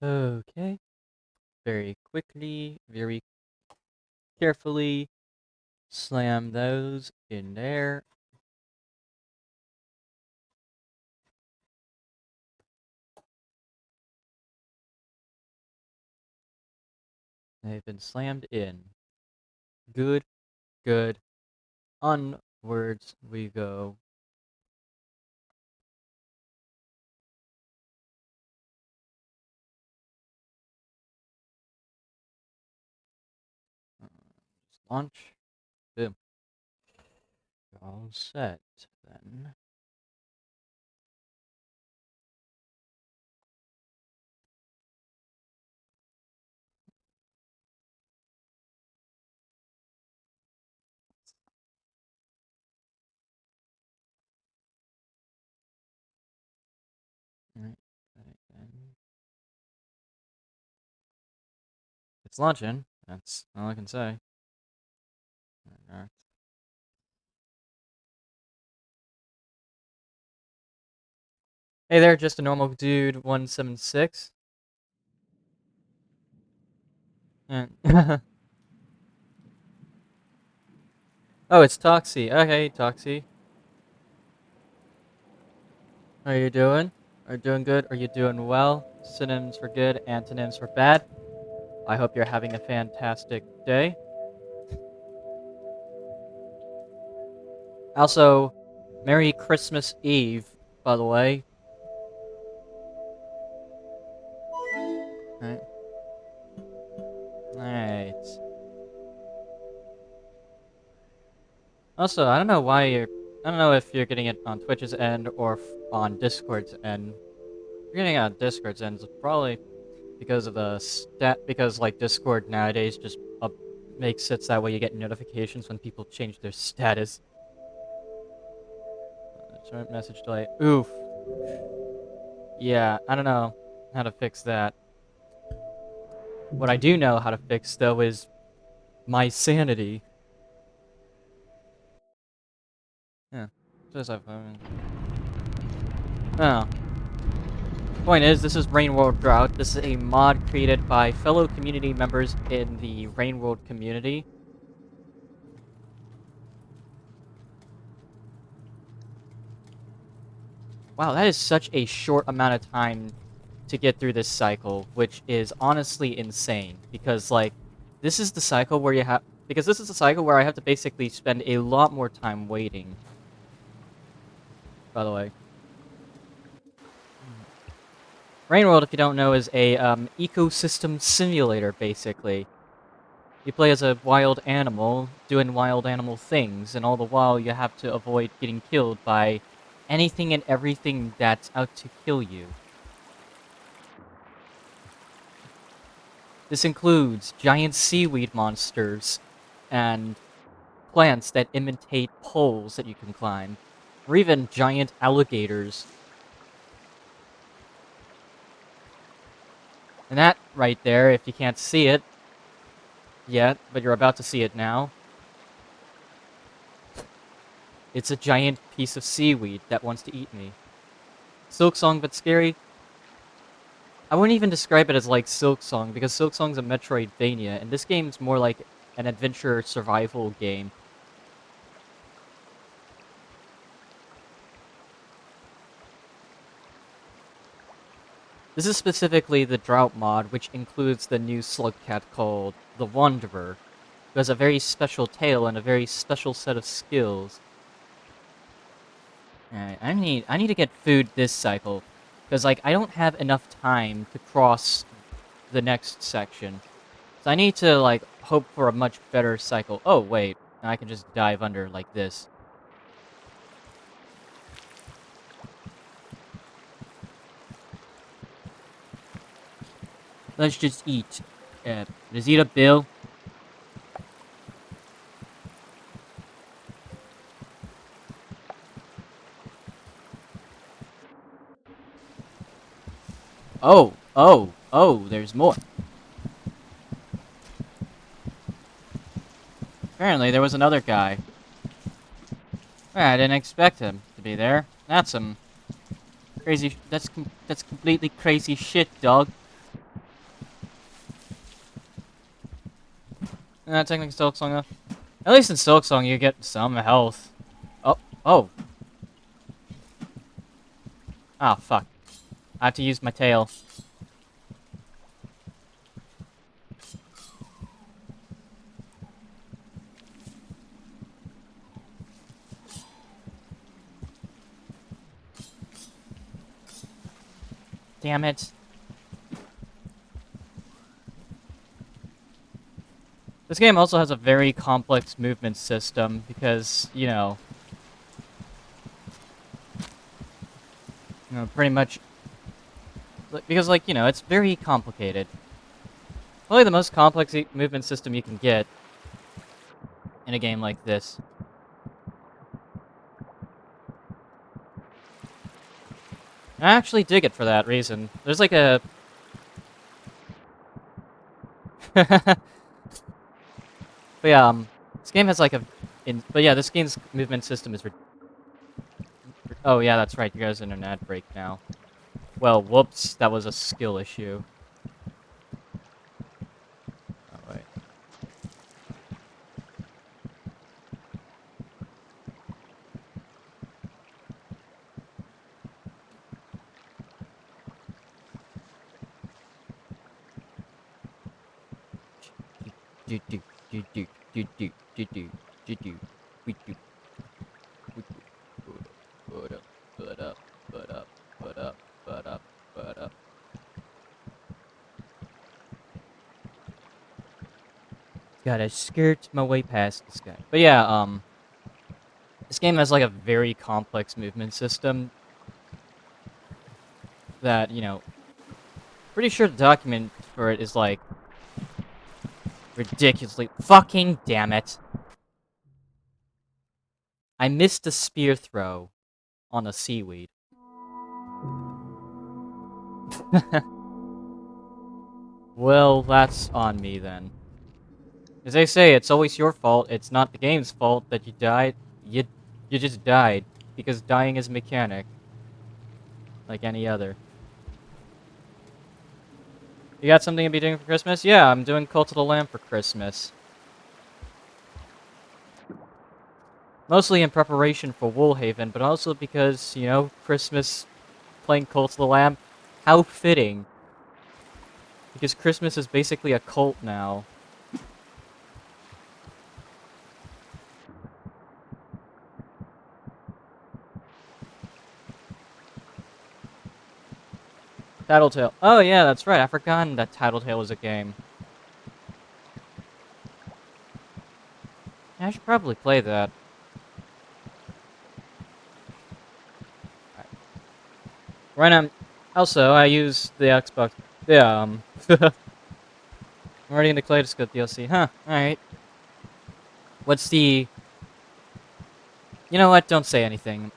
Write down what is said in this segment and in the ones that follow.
Okay. Very quickly, very carefully slam those in there. They've been slammed in. Good, good. Onwards we go. Just launch. Boom. All set then. Alright, then. It's launching. That's all I can say. Alright. Hey there, just a normal dude 176. And oh, it's Toxie. Okay, Toxie. How are you doing? Are you doing good? Are you doing well? Synonyms for good, antonyms for bad. I hope you're having a fantastic day. Also, Merry Christmas Eve, by the way. Alright. Alright. Also, I don't know why you're... I don't know if you're getting it on Twitch's end or on Discord's end. If you're getting it on Discord's end, it's probably because of the because, like, Discord nowadays just makes it so that way you get notifications when people change their status. Joint message delay. Oof. Yeah, I don't know how to fix that. What I do know how to fix, though, is my sanity. Yeah. Just have fun. Oh. Point is, this is Rain World Drought. This is a mod created by fellow community members in the Rain World community. Wow, that is such a short amount of time to get through this cycle, which is honestly insane. Because, like, this is the cycle where you have... Because this is the cycle where I have to basically spend a lot more time waiting. By the way. Rain World, if you don't know, is a ecosystem simulator, basically. You play as a wild animal, doing wild animal things, and all the while you have to avoid getting killed by anything and everything that's out to kill you. This includes giant seaweed monsters and plants that imitate poles that you can climb, or even giant alligators. And that right there, if you can't see it yet, but you're about to see it now, it's a giant piece of seaweed that wants to eat me. Silk Song but scary? I wouldn't even describe it as like Silk Song, because Silk Song's a Metroidvania, and this game's more like an adventure survival game. This is specifically the Drought mod, which includes the new slug cat called the Wanderer, who has a very special tail and a very special set of skills. Alright, I need to get food this cycle, because like I don't have enough time to cross the next section. So I need to like hope for a much better cycle. Oh wait, I can just dive under like this. Let's just eat. Let's eat a Bill. Oh, there's more. Apparently there was another guy. I didn't expect him to be there. That's some crazy, that's completely crazy shit, dog. Not technically Silksong though. At least in Silksong you get some health. Oh, oh. Ah, fuck. I have to use my tail. Damn it. This game also has a very complex movement system because, pretty much, because, like, it's very complicated. Probably the most complex movement system you can get in a game like this. I actually dig it for that reason. There's like a... But yeah, this game has like a... But yeah, this game's movement system is... Oh yeah, that's right, you guys are in an ad break now. Well, whoops, that was a skill issue. Oh, wait. Do do do do do do do do do do we do put up put up put up put up put up put up. Gotta skirt my way past this guy. But yeah, this game has like a very complex movement system that, pretty sure the document for it is like ridiculously fucking damn it. I missed a spear throw on a seaweed. Well, that's on me then. As they say, it's always your fault. It's not the game's fault that you died. You just died because dying is a mechanic, like any other. You got something to be doing for Christmas? Yeah, I'm doing Cult of the Lamb for Christmas. Mostly in preparation for Woolhaven, but also because, Christmas playing Cult of the Lamb. How fitting. Because Christmas is basically a cult now. Tattletale. Oh yeah, that's right. I forgot that Tattletale was a game. Yeah, I should probably play that. Right now, also, I use the Xbox. Yeah, I'm already in the Kaleidoscope DLC. Huh, alright. What's the... You know what? Don't say anything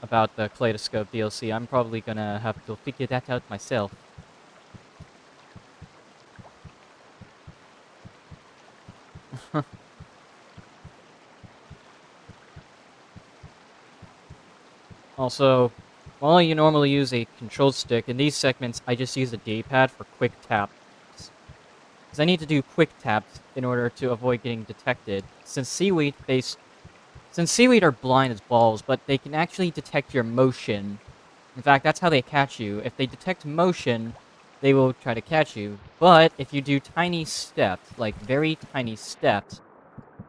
about the Kaleidoscope DLC. I'm probably gonna have to figure that out myself. Also, while you normally use a control stick, in these segments, I just use a D-pad for quick taps. Because I need to do quick taps in order to avoid getting detected. Since seaweed are blind as balls, but they can actually detect your motion. In fact, that's how they catch you. If they detect motion, they will try to catch you. But if you do tiny steps, like very tiny steps,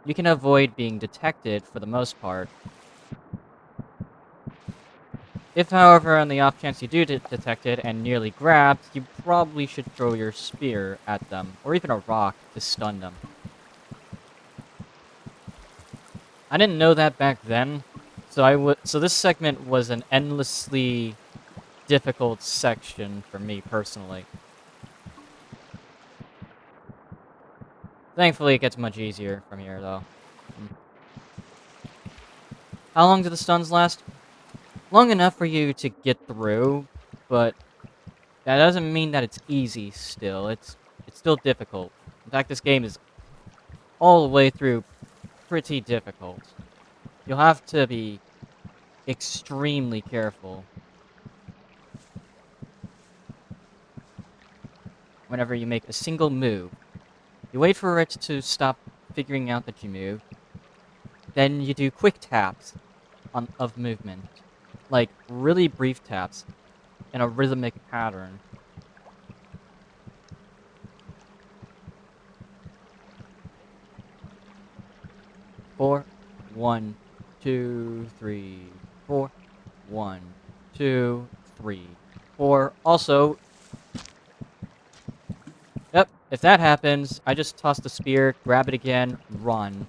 you can avoid being detected for the most part. If, however, on the off chance you do get detected and nearly grabbed, you probably should throw your spear at them, or even a rock to stun them. I didn't know that back then, so this segment was an endlessly difficult section for me personally. Thankfully, it gets much easier from here, though. How long do the stuns last? Long enough for you to get through, but that doesn't mean that it's easy still. It's still difficult. In fact, this game is all the way through pretty difficult. You'll have to be extremely careful whenever you make a single move. You wait for it to stop figuring out that you moved. Then you do quick taps of movement. Like, really brief taps in a rhythmic pattern. Four, one, two, three, four. One, two, three, four. Also, yep, if that happens, I just toss the spear, grab it again, run.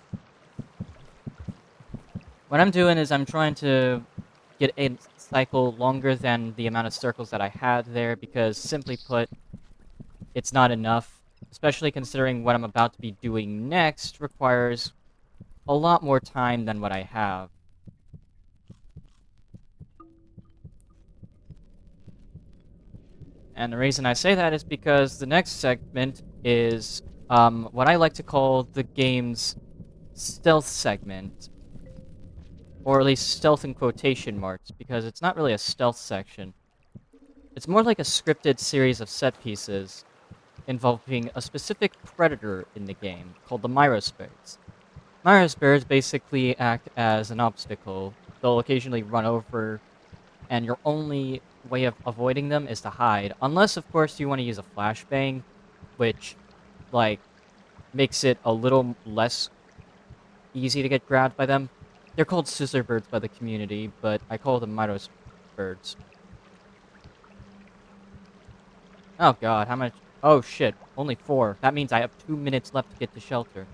What I'm doing is I'm trying to get a cycle longer than the amount of circles that I had there because, simply put, it's not enough. Especially considering what I'm about to be doing next requires a lot more time than what I have. And the reason I say that is because the next segment is what I like to call the game's stealth segment. Or at least stealth in quotation marks, because it's not really a stealth section. It's more like a scripted series of set pieces involving a specific predator in the game called the Myrospirits. Myrospirits basically act as an obstacle. They'll occasionally run over, and your only way of avoiding them is to hide. Unless, of course, you want to use a flashbang, which, like, makes it a little less easy to get grabbed by them. They're called scissor birds by the community, but I call them Mitos birds. Oh god, how much? Oh shit, only 4. That means I have 2 minutes left to get to shelter.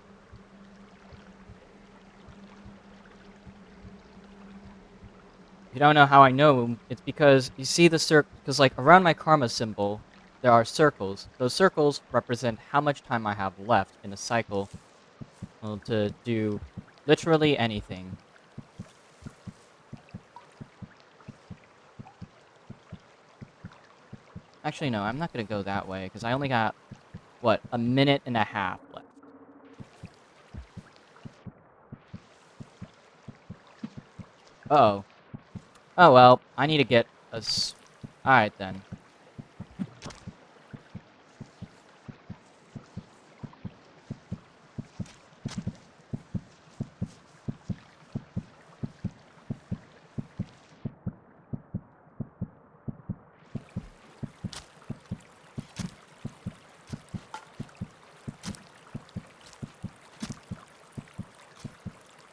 If you don't know how I know, it's because you see the because, like, around my karma symbol, there are circles. Those circles represent how much time I have left in a cycle to do literally anything. Actually, no, I'm not gonna go that way, because I only got, what, a minute and a half left. Uh-oh. Oh well, I need to get a Alright then.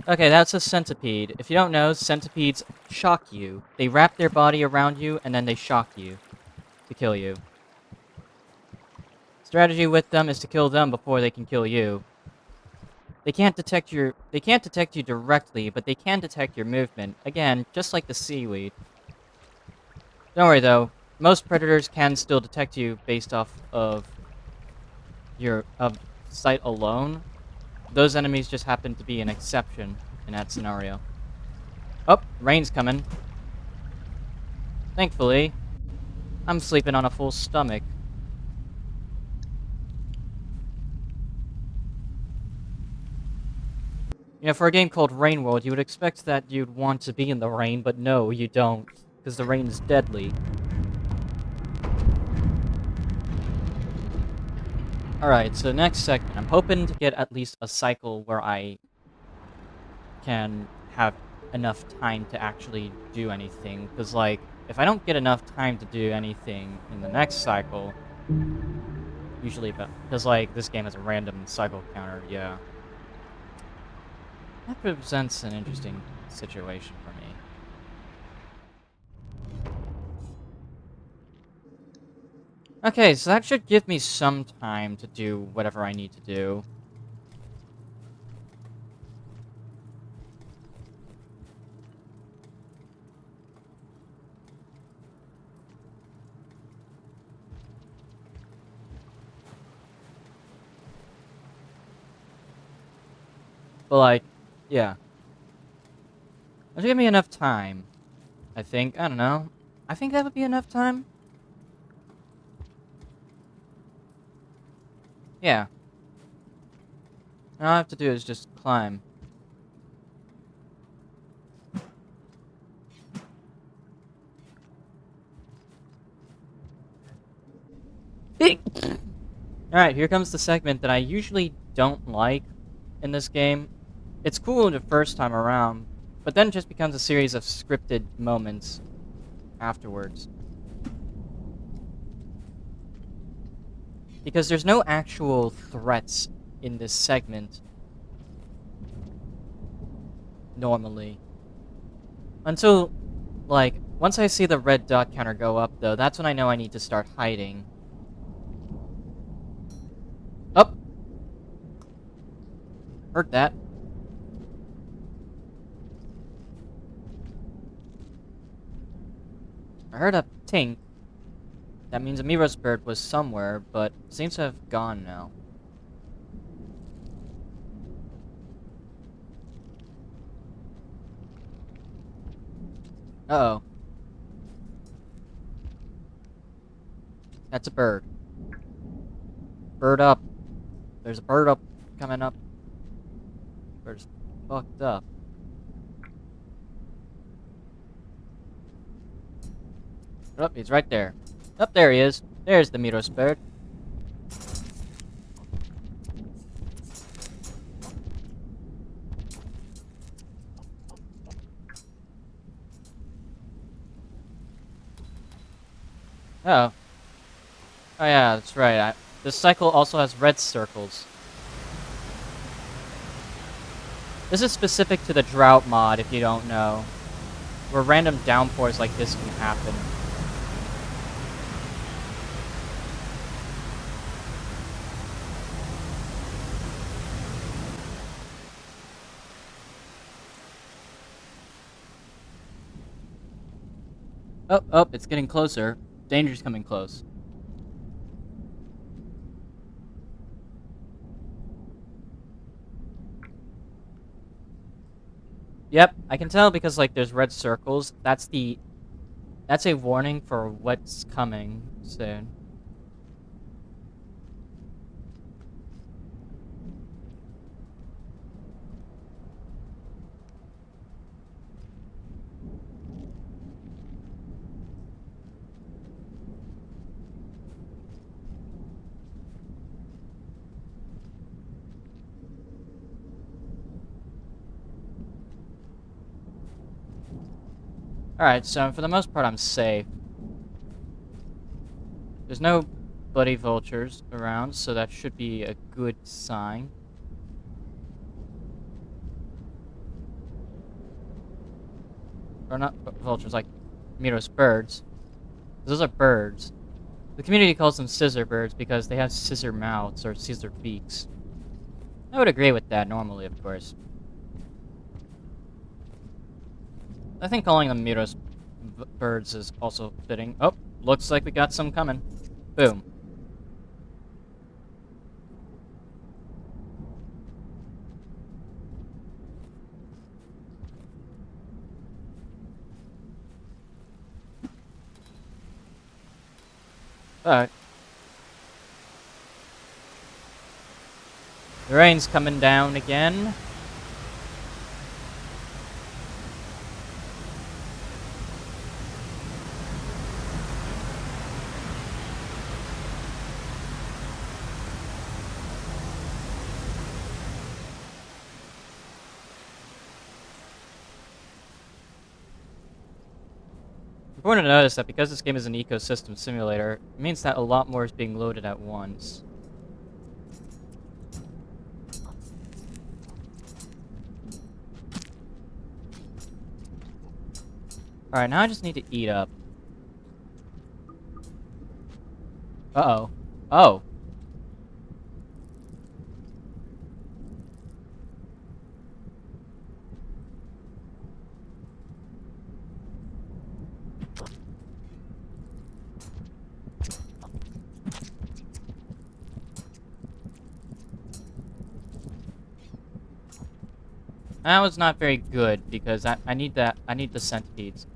Okay, that's a centipede. If you don't know, centipedes shock you. They wrap their body around you, and then they shock you to kill you. Strategy with them is to kill them before they can kill you. They can't detect you directly, but they can detect your movement. Again, just like the seaweed. Don't worry though, most predators can still detect you based off of your sight alone. Those enemies just happen to be an exception in that scenario. Oh, rain's coming. Thankfully, I'm sleeping on a full stomach. You know, for a game called Rain World, you would expect that you'd want to be in the rain, but no, you don't, because the rain is deadly. Alright, so next segment. I'm hoping to get at least a cycle where I can have enough time to actually do anything, because, like, if I don't get enough time to do anything in the next cycle, usually about, because, like, this game has a random cycle counter, yeah. That presents an interesting situation for me. Okay, so that should give me some time to do whatever I need to do. But, like, yeah. That should give me enough time, I think. I don't know. I think that would be enough time. Yeah. All I have to do is just climb. Alright, here comes the segment that I usually don't like in this game. It's cool the first time around, but then it just becomes a series of scripted moments afterwards. Because there's no actual threats in this segment, normally. Until, like, once I see the red dot counter go up, though, that's when I know I need to start hiding. Up! Heard that. I heard a tink. That means Amiro's bird was somewhere, but seems to have gone now. Uh-oh. That's a bird. Bird up. There's a bird up coming up. Bird's fucked up. Oh, he's right there. Up there he is. There's the Miros bird. Oh. Oh yeah, that's right. This cycle also has red circles. This is specific to the Drought mod, if you don't know, where random downpours like this can happen. Oh, oh, it's getting closer. Danger's coming close. Yep, I can tell because, like, there's red circles. That's a warning for what's coming soon. Alright, so for the most part, I'm safe. There's no bloody vultures around, so that should be a good sign. Or not vultures, like Miros birds. Those are birds. The community calls them scissor birds because they have scissor mouths or scissor beaks. I would agree with that normally, of course. I think calling them Miros birds is also fitting. Oh, looks like we got some coming. Boom. Alright. The rain's coming down again. Important to notice that because this game is an ecosystem simulator, it means that a lot more is being loaded at once. Alright, now I just need to eat up. Uh-oh. Oh. That was not very good because I need that. I need the centipedes.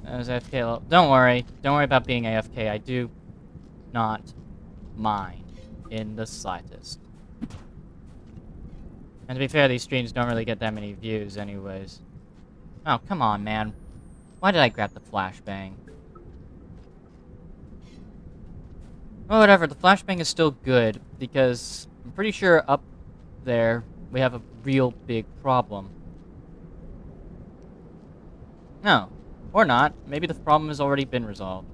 That was AFK. Don't worry. Don't worry about being AFK. I do not mind in the slightest. And to be fair, these streams don't really get that many views anyways. Oh, come on, man. Why did I grab the flashbang? Well, whatever, the flashbang is still good, because I'm pretty sure up there we have a real big problem. No. Or not. Maybe the problem has already been resolved.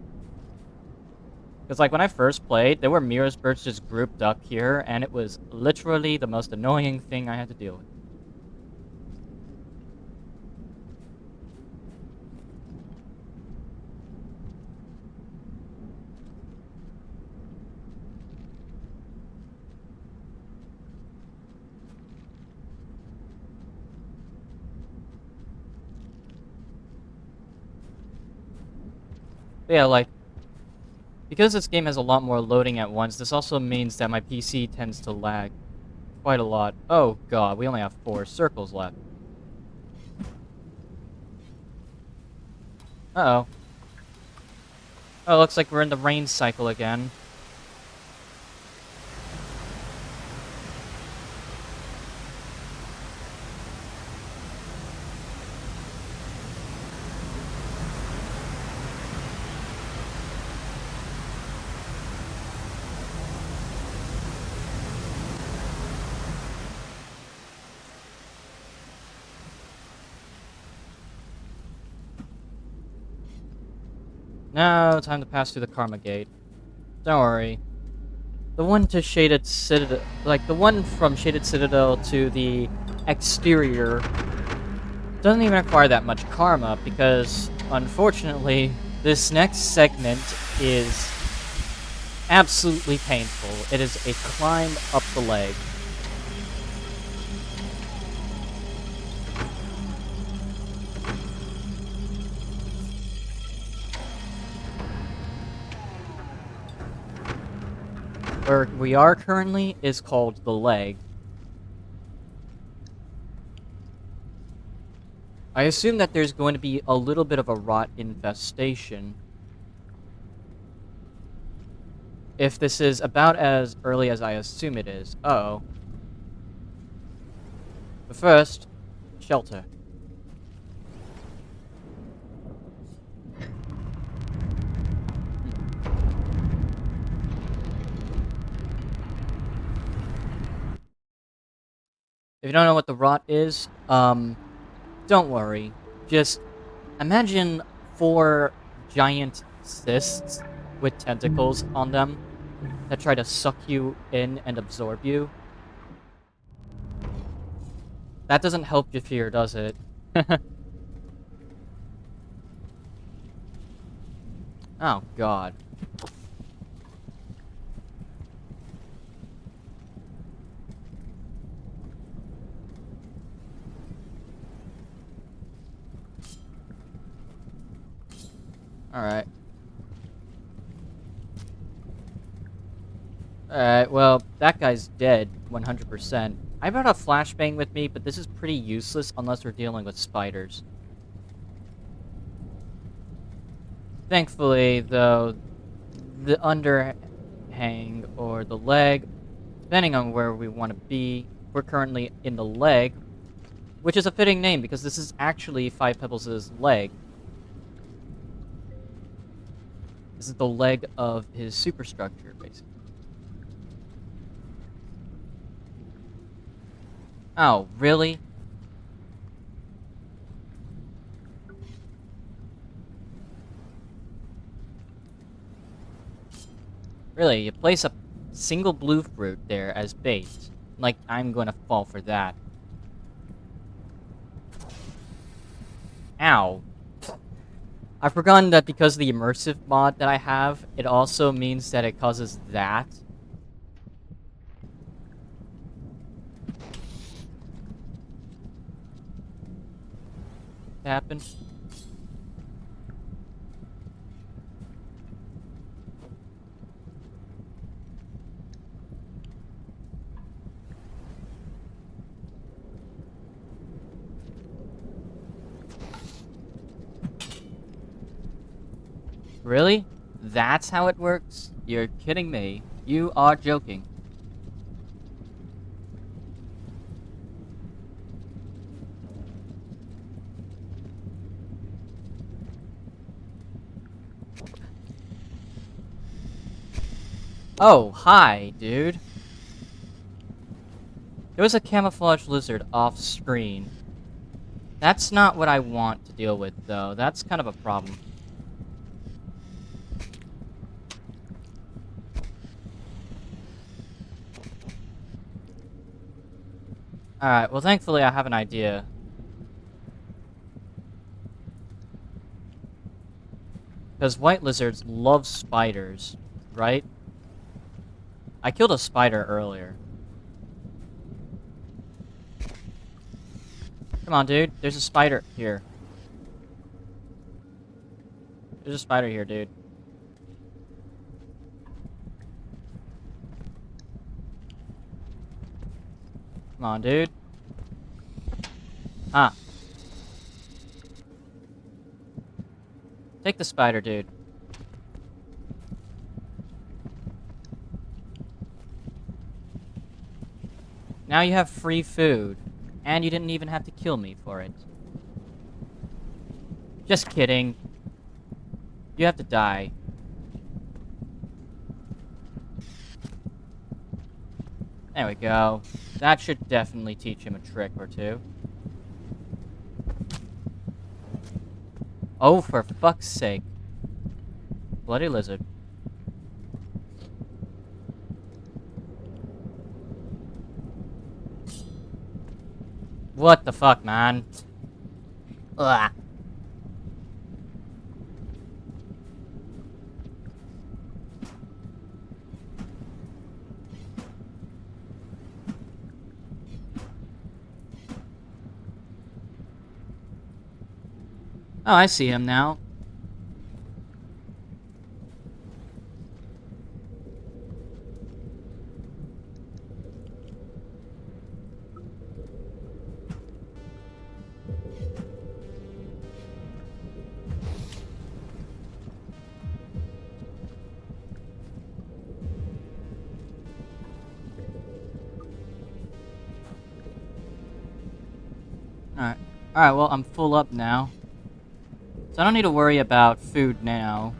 Because, like, when I first played, there were Mira's birds just grouped up here, and it was literally the most annoying thing I had to deal with. But yeah, like, because this game has a lot more loading at once, this also means that my PC tends to lag quite a lot. Oh god, we only have 4 circles left. Uh-oh. Oh, looks like we're in the rain cycle again. Now, time to pass through the Karma Gate. Don't worry. The one to Shaded Citadel, like the one from Shaded Citadel to the exterior, doesn't even require that much karma because, unfortunately, this next segment is absolutely painful. It is a climb up the leg. Where we are currently is called the leg. I assume that there's going to be a little bit of a rot infestation. If this is about as early as I assume it is. Uh-oh. But first, shelter. If you don't know what the rot is, don't worry. Just imagine 4 giant cysts with tentacles on them that try to suck you in and absorb you. That doesn't help your fear, does it? Oh, God. Alright. Alright, well, that guy's dead, 100%. I brought a flashbang with me, but this is pretty useless unless we're dealing with spiders. Thankfully, though, the underhang, or the leg, depending on where we want to be, we're currently in the leg, which is a fitting name because this is actually Five Pebbles' leg. This is the leg of his superstructure, basically. Oh, really? Really, you place a single blue fruit there as bait. Like, I'm gonna fall for that. Ow. I've forgotten that because of the immersive mod that I have, it also means that it causes that. To happen. Really? That's how it works? You're kidding me. You are joking. Oh, hi, dude. There was a camouflage lizard off screen. That's not what I want to deal with, though. That's kind of a problem. Alright, well, thankfully I have an idea. Because white lizards love spiders, right? I killed a spider earlier. Come on, dude. There's a spider here. There's a spider here, dude. Come on, dude. Huh. Take the spider, dude. Now you have free food. And you didn't even have to kill me for it. Just kidding. You have to die. There we go. That should definitely teach him a trick or two. Oh, for fuck's sake. Bloody lizard. What the fuck, man? Ugh. Oh, I see him now. Alright. Alright, well, I'm full up now. So I don't need to worry about food now.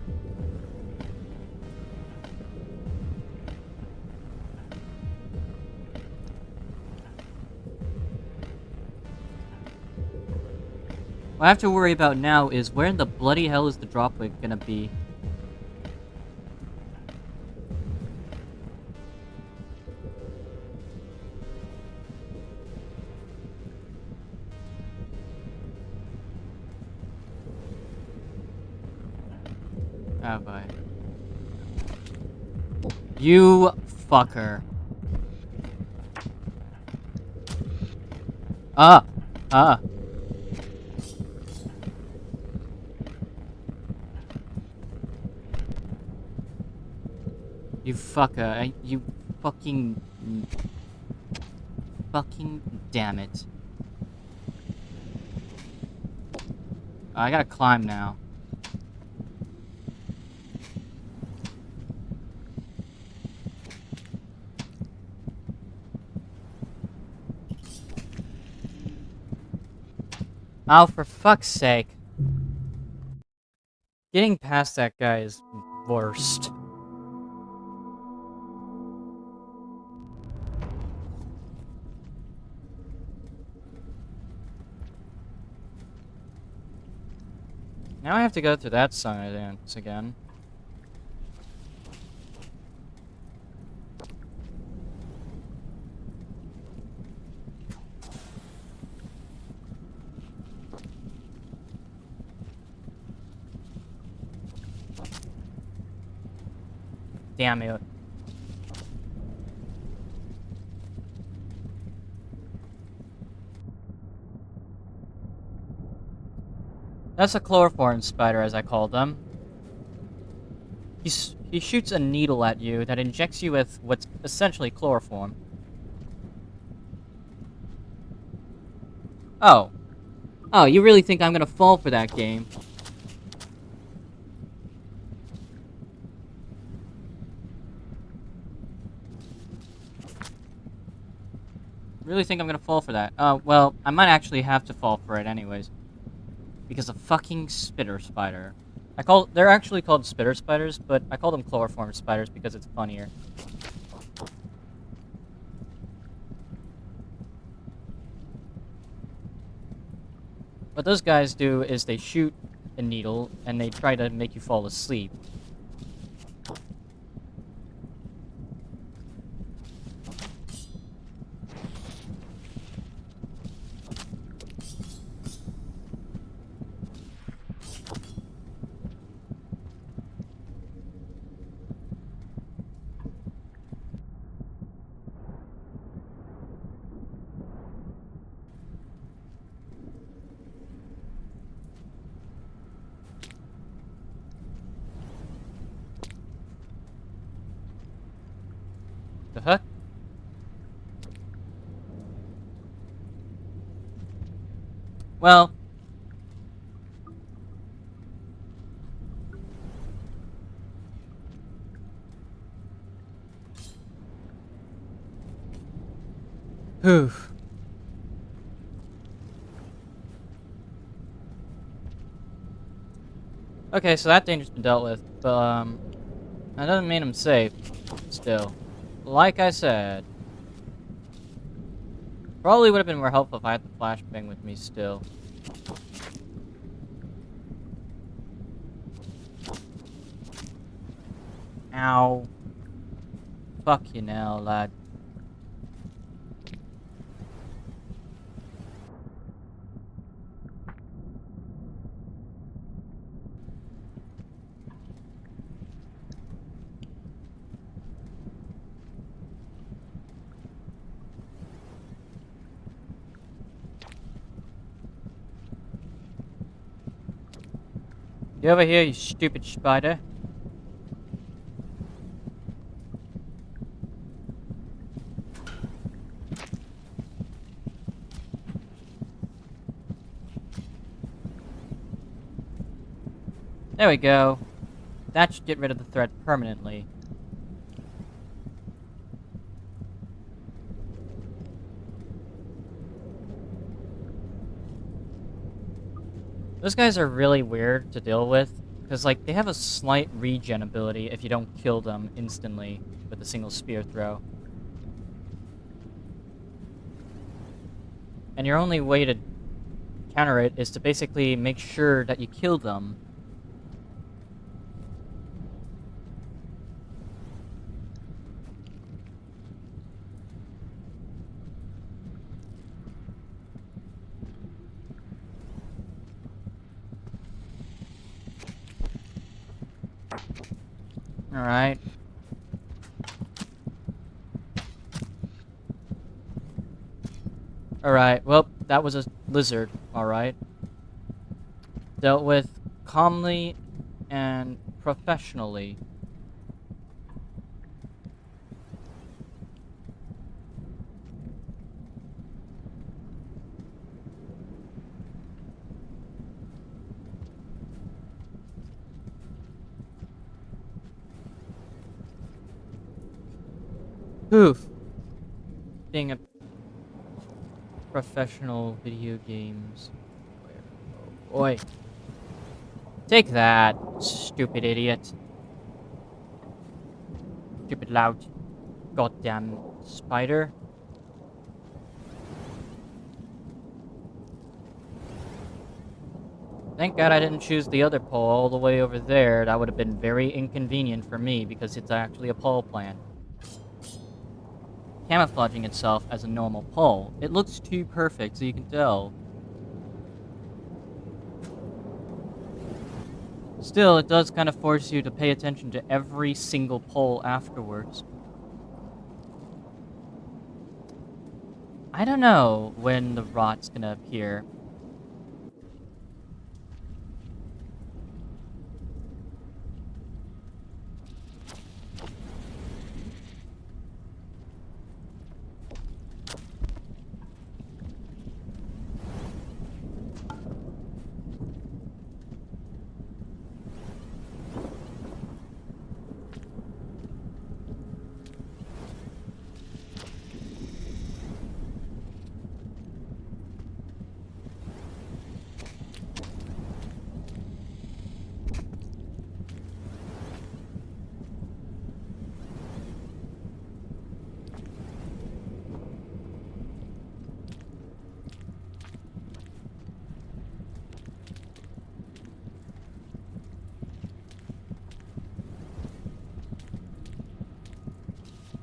What I have to worry about now is where in the bloody hell is the drop wig gonna be? Oh boy. You fucker. Ah! Ah! You fucker. You fucking... Fucking damn it. I gotta climb now. Oh, for fuck's sake. Getting past that guy is worst. Now I have to go through that science again. Damn it. That's a chloroform spider, as I call them. He shoots a needle at you that injects you with what's essentially chloroform. Oh. Oh, you really think I'm gonna fall for that game? Really think I'm gonna fall for that? Well, I might actually have to fall for it anyways. Because of fucking spitter spider. They're actually called spitter spiders, but I call them chloroform spiders because it's funnier. What those guys do is they shoot a needle and they try to make you fall asleep. The heck? Well, whew. Okay, so that danger's been dealt with, but that doesn't mean I'm safe. Still, like I said, probably would have been more helpful if I had the flashbang with me still. Ow. Fuck you now, lad. You over here, you stupid spider? There we go. That should get rid of the threat permanently. Those guys are really weird to deal with, because, like, they have a slight regen ability if you don't kill them instantly with a single spear throw. And your only way to counter it is to basically make sure that you kill them. Alright. Alright, well, that was a lizard, alright. Dealt with calmly and professionally. Oof. Being a professional video games. Oh boy. Take that, stupid idiot. Stupid loud goddamn spider. Thank God I didn't choose the other pole all the way over there. That would have been very inconvenient for me because it's actually a pole plant. Camouflaging itself as a normal pole. It looks too perfect so you can tell. Still, it does kind of force you to pay attention to every single pole afterwards. I don't know when the rot's gonna appear.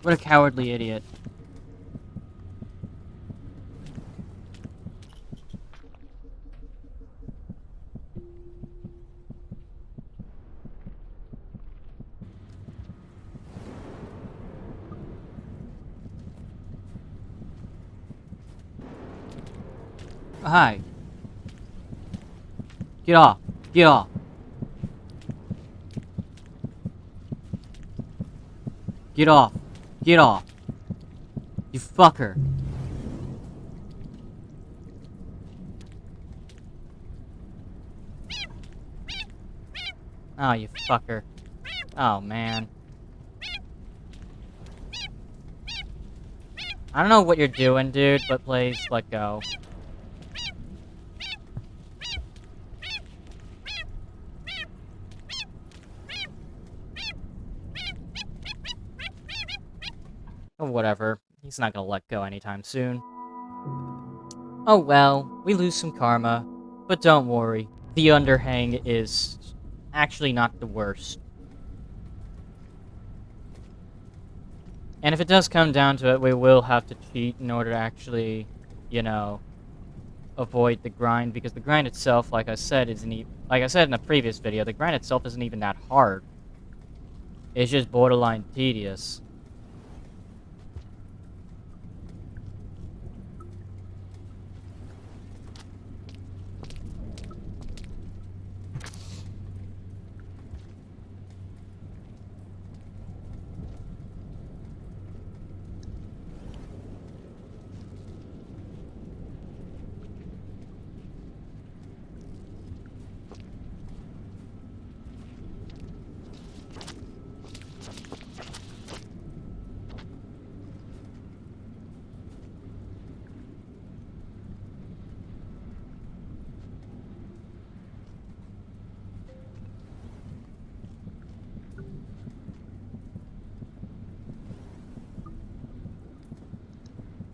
What a cowardly idiot. Hi. Get off. Get off. Get off. Get off. You fucker. Oh, you fucker. Oh, man. I don't know what you're doing, dude, but please let go. Oh, whatever. He's not gonna let go anytime soon. Oh well, we lose some karma. But don't worry, the underhang is actually not the worst. And if it does come down to it, we will have to cheat in order to actually, you know, avoid the grind, because the grind itself, like I said, like I said in a previous video, the grind itself isn't even that hard. It's just borderline tedious.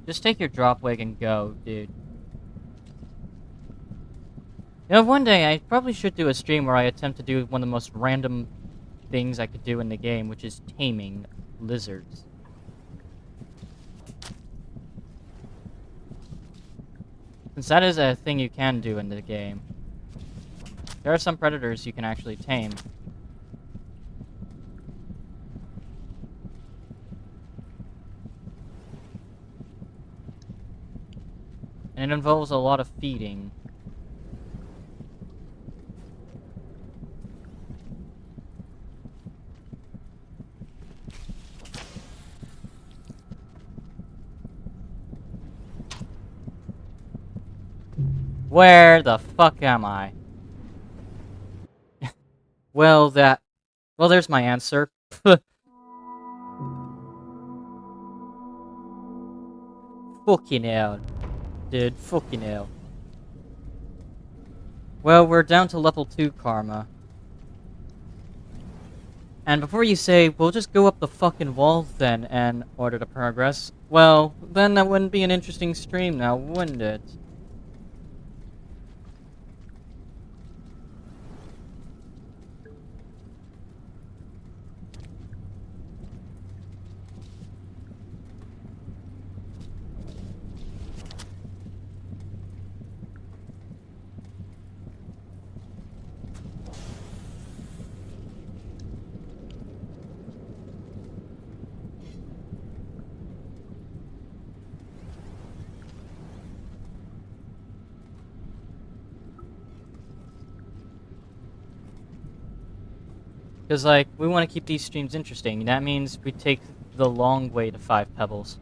Just take your drop wig and go, dude. You know, one day I probably should do a stream where I attempt to do one of the most random things I could do in the game, which is taming lizards. Since that is a thing you can do in the game. There are some predators you can actually tame. And it involves a lot of feeding. Where the fuck am I? Well, there's my answer. Fucking hell. Dude, fucking hell. Well, we're down to level 2 karma. And before you say, we'll just go up the fucking wall then in order to progress, well, then that wouldn't be an interesting stream now, wouldn't it? Because, like, we want to keep these streams interesting. That means we take the long way to 5 pebbles.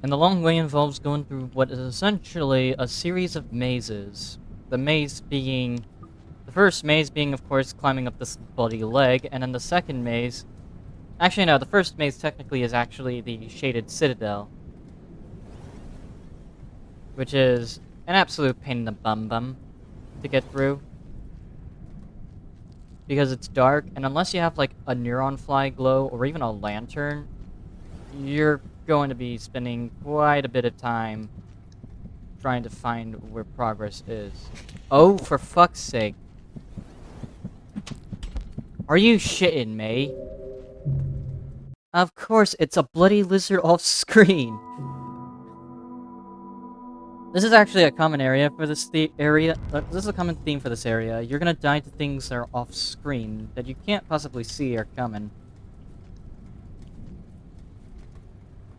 And the long way involves going through what is essentially a series of mazes. The first maze being, of course, climbing up this bloody leg, and then the second maze... Actually, no, the first maze technically is actually the Shaded Citadel. Which is an absolute pain in the bum to get through. Because it's dark, and unless you have, like, a neuron fly glow, or even a lantern, you're going to be spending quite a bit of time trying to find where progress is. Oh, for fuck's sake. Are you shitting me? Of course, it's a bloody lizard off screen. This is actually a common area for this area. This is a common theme for this area. You're gonna die to things that are off screen that you can't possibly see are coming.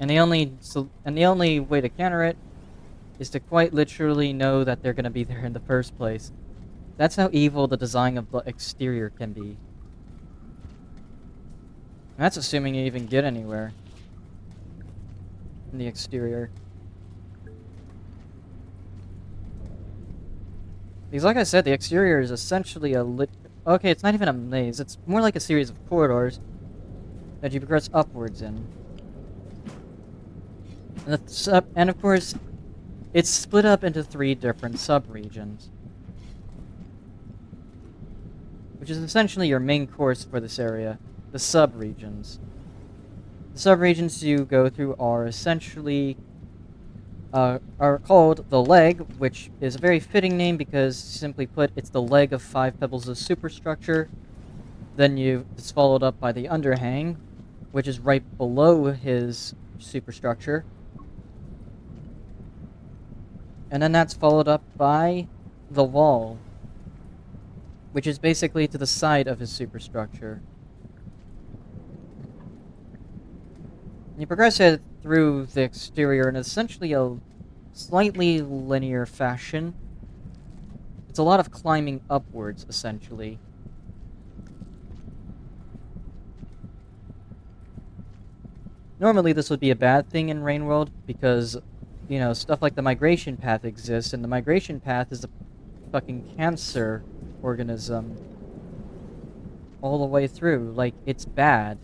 And the only way to counter it is to quite literally know that they're gonna be there in the first place. That's how evil the design of the exterior can be. And that's assuming you even get anywhere in the exterior. Because like I said, the exterior is essentially a okay, it's not even a maze. It's more like a series of corridors that you progress upwards in. And of course, it's split up into 3 different sub-regions, which is essentially your main course for this area, the sub-regions. The sub-regions you go through are essentially are called the Leg, which is a very fitting name because, simply put, it's the leg of 5 pebbles of superstructure. Then it's followed up by the Underhang, which is right below his superstructure. And then that's followed up by the Wall, which is basically to the side of his superstructure. You progress it through the exterior in essentially a slightly linear fashion. It's a lot of climbing upwards, essentially. Normally this would be a bad thing in Rain World because, you know, stuff like the migration path exists, and the migration path is a fucking cancer organism all the way through. Like, it's bad.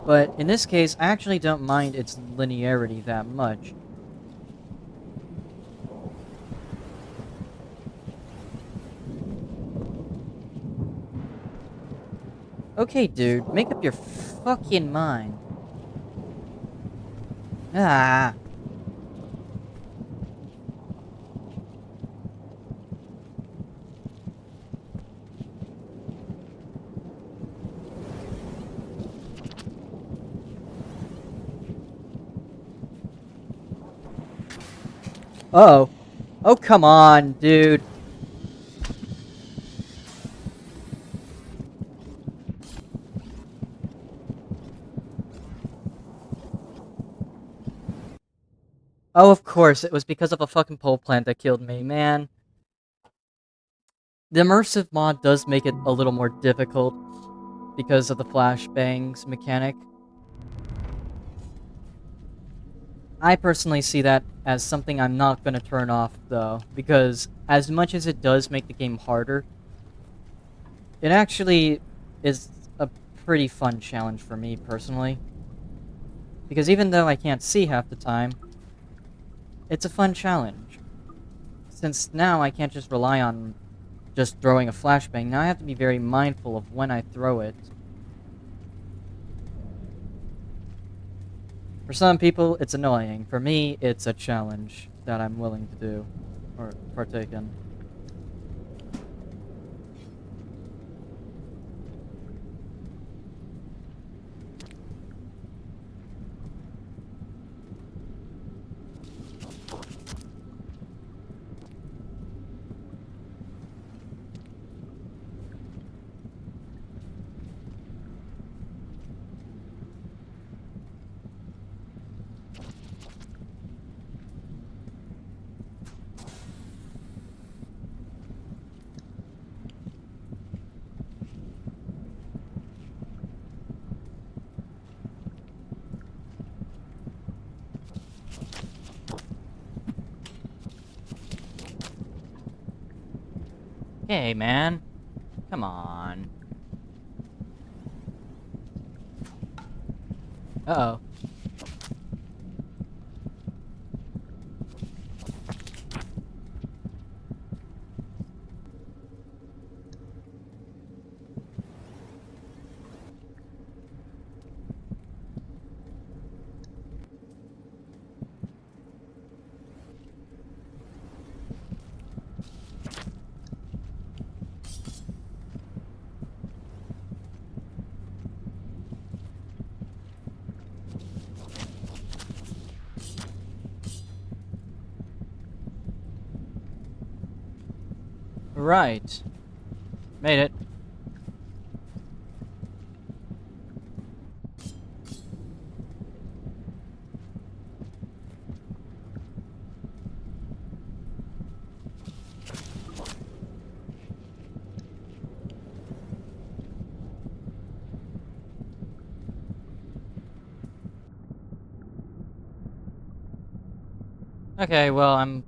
But in this case, I actually don't mind its linearity that much. Okay, dude, make up your fucking mind. Ah. Uh-oh. Oh, come on, dude. Oh, of course, it was because of a fucking pole plant that killed me, man. The immersive mod does make it a little more difficult because of the flashbangs mechanic. I personally see that as something I'm not going to turn off, though, because as much as it does make the game harder, it actually is a pretty fun challenge for me, personally. Because even though I can't see half the time, it's a fun challenge. Since now I can't just rely on just throwing a flashbang, now I have to be very mindful of when I throw it. For some people, it's annoying. For me, it's a challenge that I'm willing to do, or partake in. Hey, man. Come on. Uh-oh. Right. Made it. Okay, well, I'm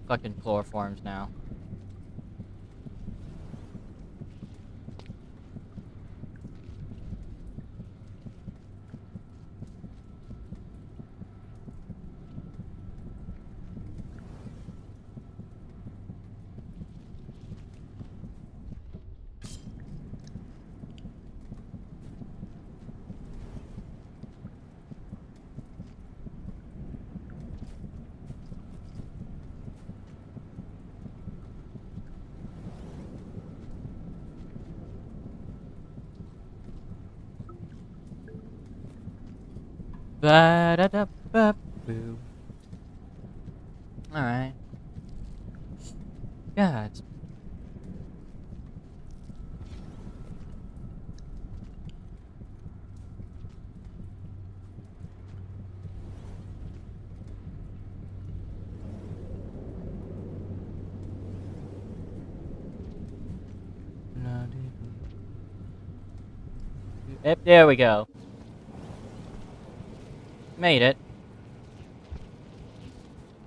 fucking chloroformed now. Ba-da-da-ba-boo. Alright. God. Yep, there we go. Made it.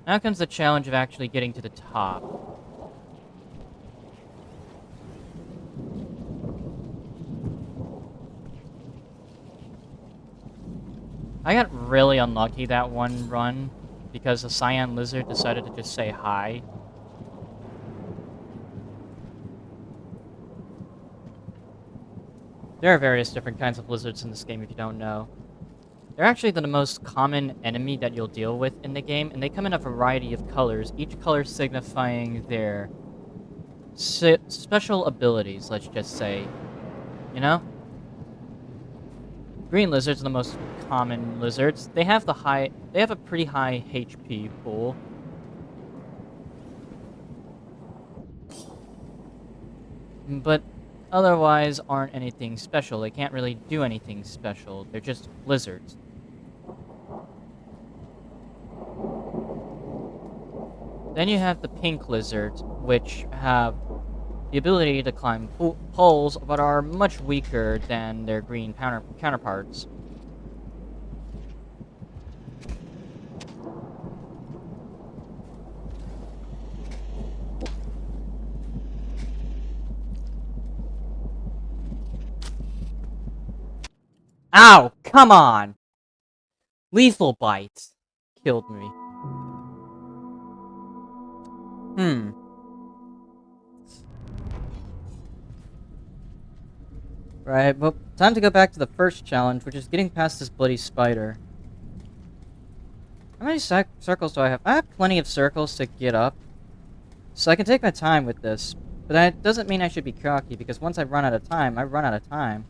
Now comes the challenge of actually getting to the top. I got really unlucky that one run because the cyan lizard decided to just say hi. There are various different kinds of lizards in this game if you don't know. They're actually the most common enemy that you'll deal with in the game, and they come in a variety of colors, each color signifying their special abilities, let's just say. You know? Green lizards are the most common lizards. They have a pretty high HP pool. But otherwise aren't anything special. They can't really do anything special. They're just lizards. Then you have the pink lizards, which have the ability to climb poles, but are much weaker than their green counterparts. Ow! Come on! Lethal bites killed me. Right, well, time to go back to the first challenge, which is getting past this bloody spider. How many circles do I have? I have plenty of circles to get up. So I can take my time with this. But that doesn't mean I should be cocky, because once I run out of time, I run out of time.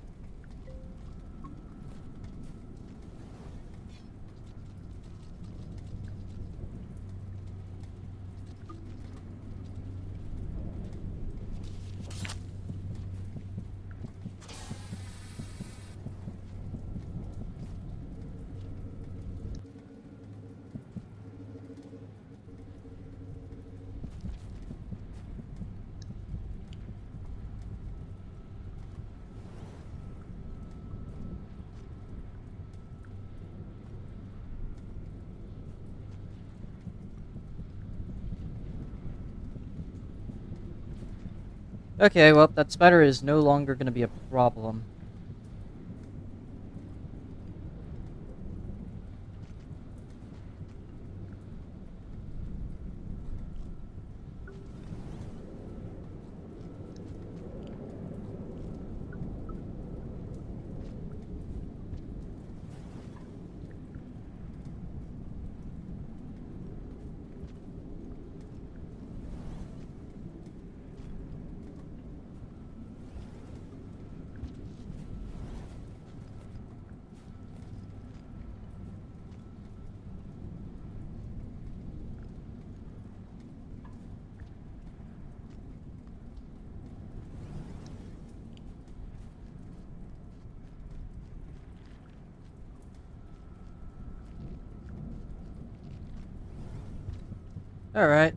Okay, well, that spider is no longer going to be a problem. Alright.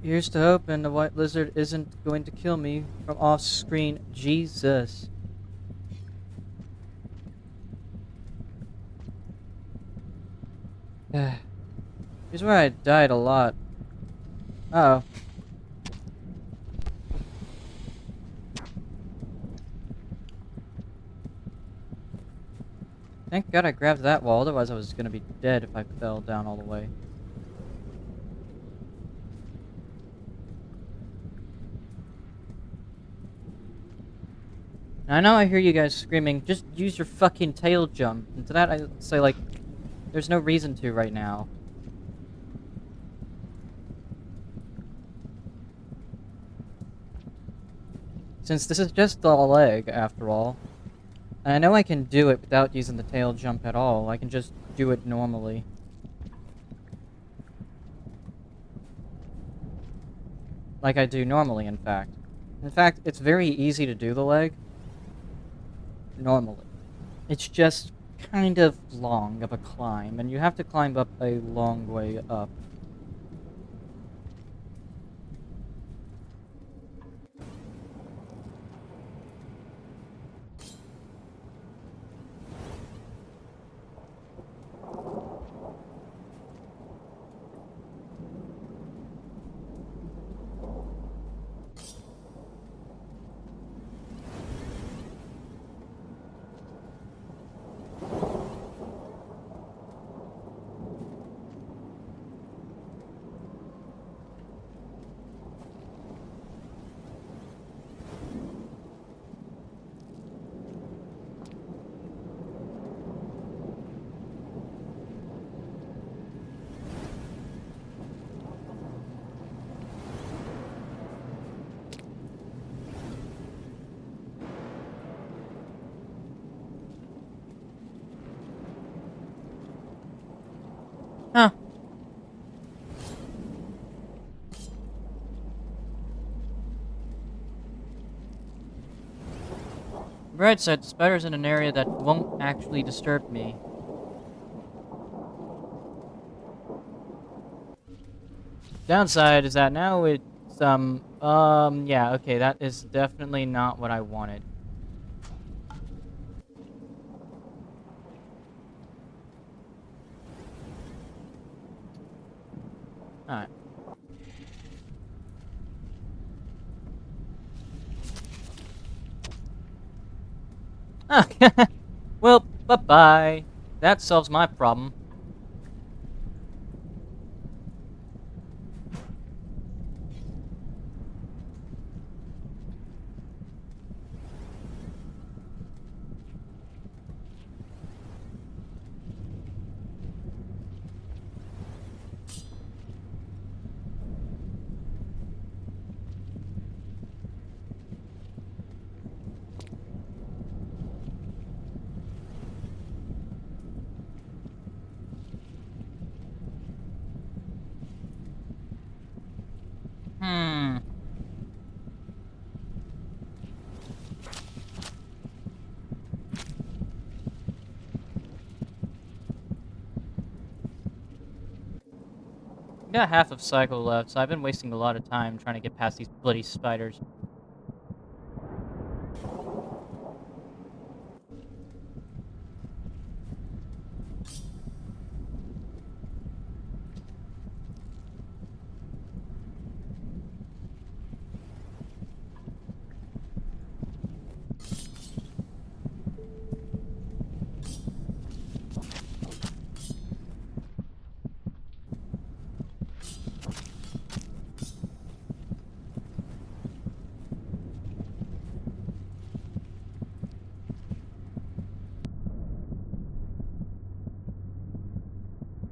Here's to hoping the white lizard isn't going to kill me from off screen. Jesus. Here's where I died a lot. Uh oh. Thank God I grabbed that wall, otherwise I was gonna be dead if I fell down all the way. Now, I know I hear you guys screaming, just use your fucking tail jump. And to that I say, like, there's no reason to right now. Since this is just the leg, after all. And I know I can do it without using the tail jump at all. I can just do it normally. Like I do normally, in fact. In fact, it's very easy to do the leg. Normally. It's just kind of long of a climb, and you have to climb up a long way up. Huh. Bright side, the spider's in an area that won't actually disturb me. Downside is that now it's, yeah, okay, that is definitely not what I wanted. Alright. Okay. Well, bye-bye. That solves my problem. Hmm. Got half of cycle left, so I've been wasting a lot of time trying to get past these bloody spiders.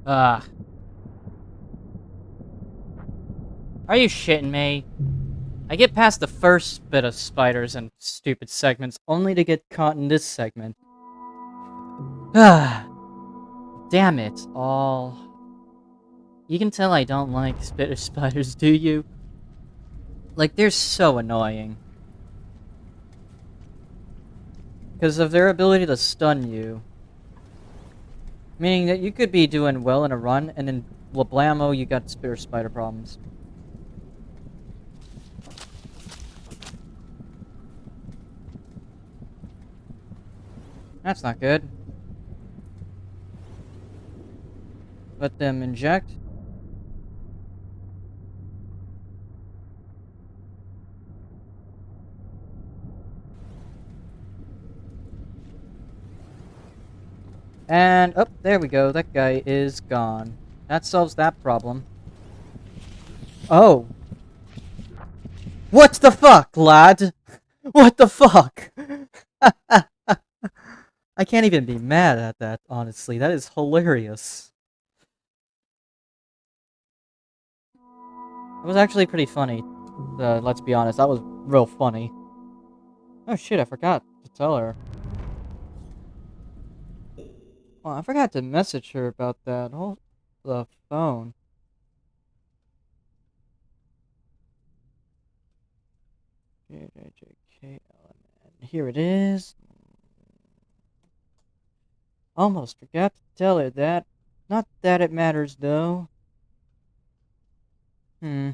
Ugh. Are you shitting me? I get past the first bit of spiders and stupid segments, only to get caught in this segment. Ah, damn it, all. You can tell I don't like spiders, do you? Like, they're so annoying. Because of their ability to stun you. Meaning that you could be doing well in a run, and then Lablamo, you got spider problems. That's not good. Let them inject. And, oh, there we go. That guy is gone. That solves that problem. Oh. What the fuck, lad? What the fuck? I can't even be mad at that, honestly. That is hilarious. It was actually pretty funny. Let's be honest, that was real funny. Oh shit, I forgot to tell her. Well, I forgot to message her about that. Hold the phone. JJJKLMN. Here it is. Almost forgot to tell her that. Not that it matters, though. Hmm.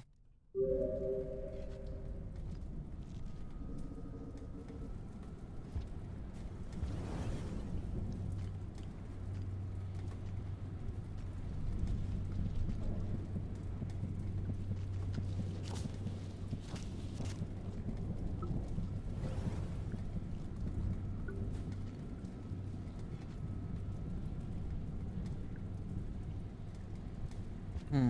Hmm.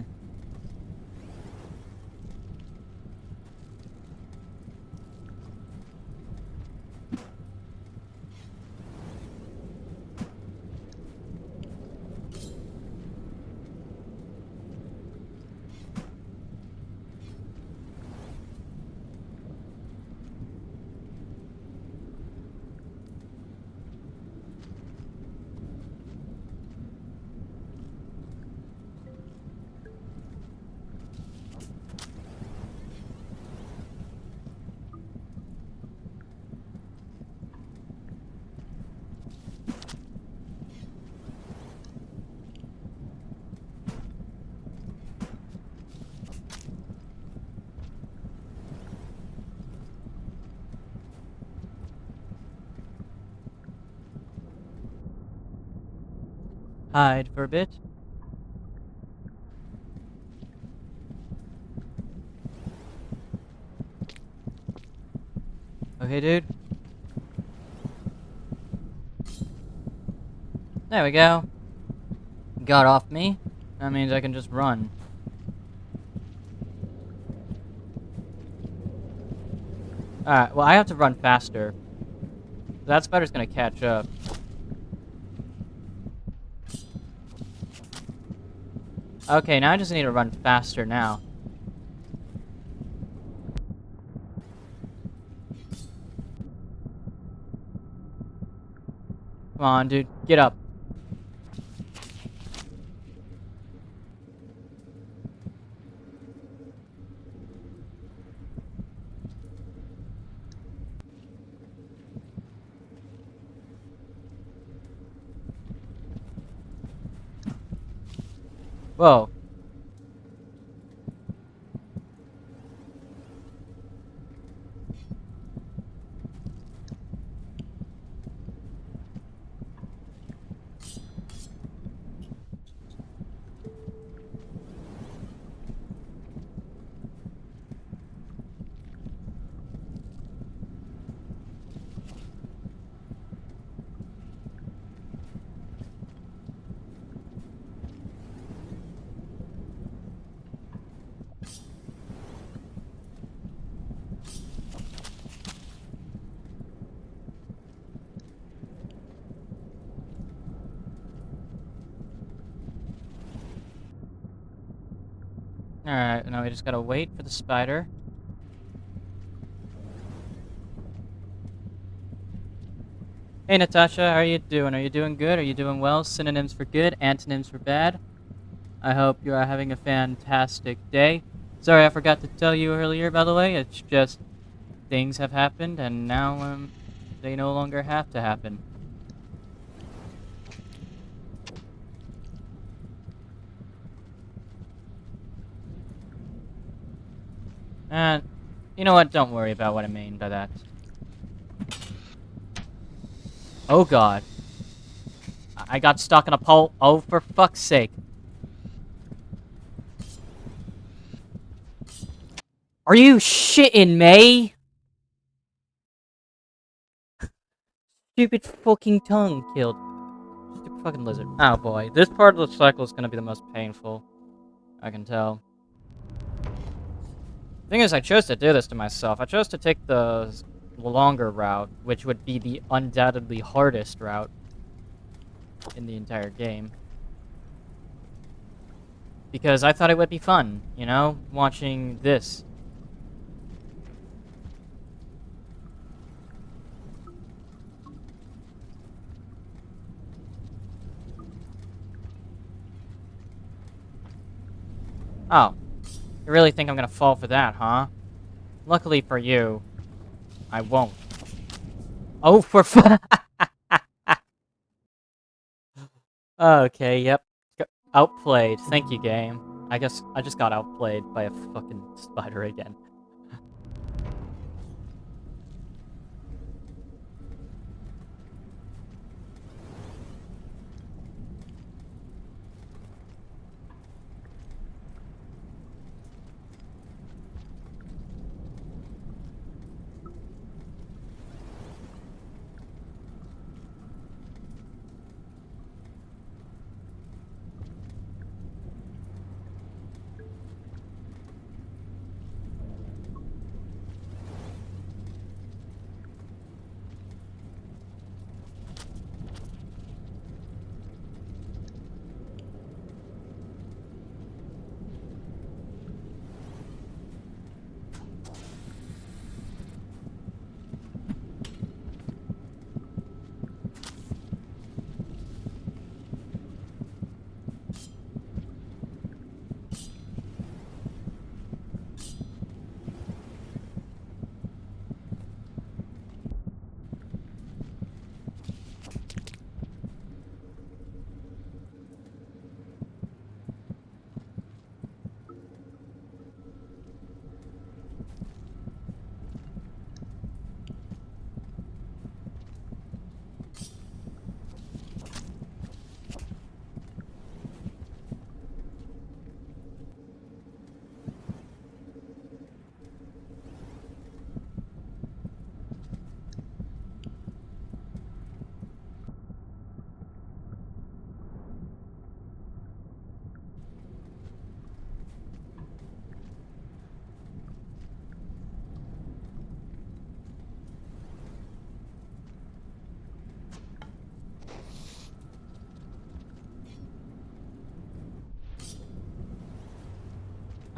Hide for a bit. Okay, dude. There we go. Got off me. That means I can just run. Alright, well, I have to run faster. That spider's gonna catch up. Okay, now I just need to run faster now. Come on, dude. Get up. Whoa. Alright, now we just gotta wait for the spider. Hey Natasha, how are you doing? Are you doing good? Are you doing well? Synonyms for good, antonyms for bad. I hope you are having a fantastic day. Sorry, I forgot to tell you earlier, by the way. It's just things have happened, and now they no longer have to happen. And you know what? Don't worry about what I mean by that. Oh god. I got stuck in a pole. Oh, for fuck's sake. Are you shitting me? Stupid fucking tongue killed. Stupid fucking lizard. Oh boy. This part of the cycle is gonna be the most painful. I can tell. Thing is, I chose to do this to myself. I chose to take the longer route, which would be the undoubtedly hardest route in the entire game. Because I thought it would be fun, you know? Watching this. Oh. You really think I'm gonna fall for that, huh? Luckily for you, I won't. Oh, for fun! Okay, yep. Outplayed. Thank you, game. I guess I just got outplayed by a fucking spider again.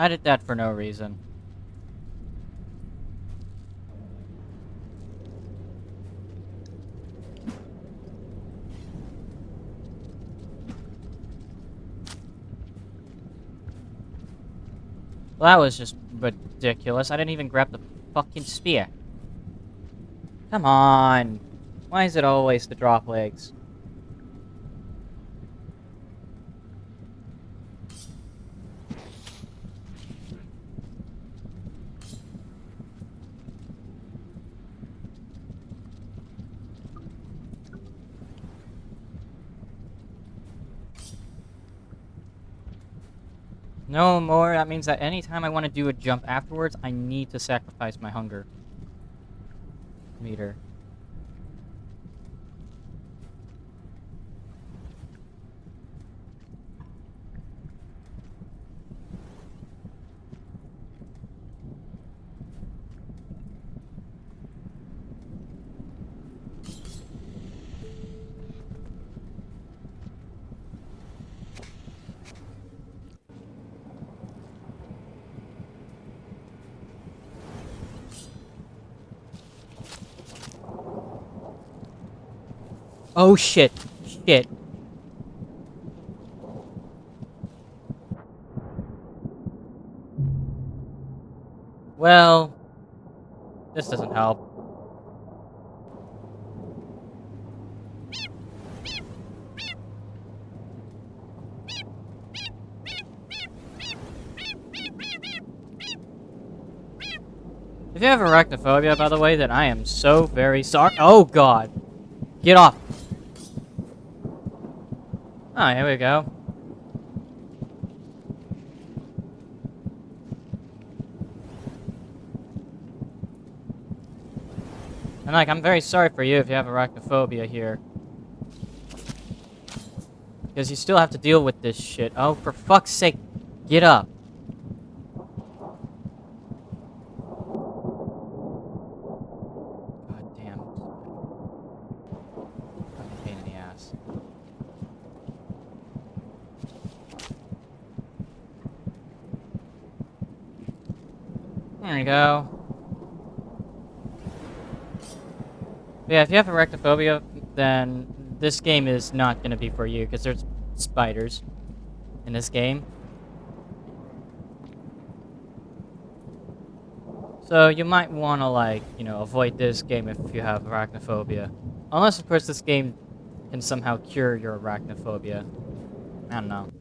I did that for no reason. Well, that was just ridiculous. I didn't even grab the fucking spear. Come on. Why is it always the drop legs? No more. That means that anytime I want to do a jump afterwards, I need to sacrifice my hunger meter. Oh shit. Shit. Well, this doesn't help. If you have arachnophobia, by the way, then I am so very sorry. Oh god. Get off. Oh, here we go. And like, I'm very sorry for you if you have arachnophobia here. Because you still have to deal with this shit. Oh, for fuck's sake, get up. God damn. Fucking pain in the ass. There you go. But yeah, if you have arachnophobia, then this game is not going to be for you, because there's spiders in this game. So you might want to, like, you know, avoid this game if you have arachnophobia. Unless, of course, this game can somehow cure your arachnophobia. I don't know.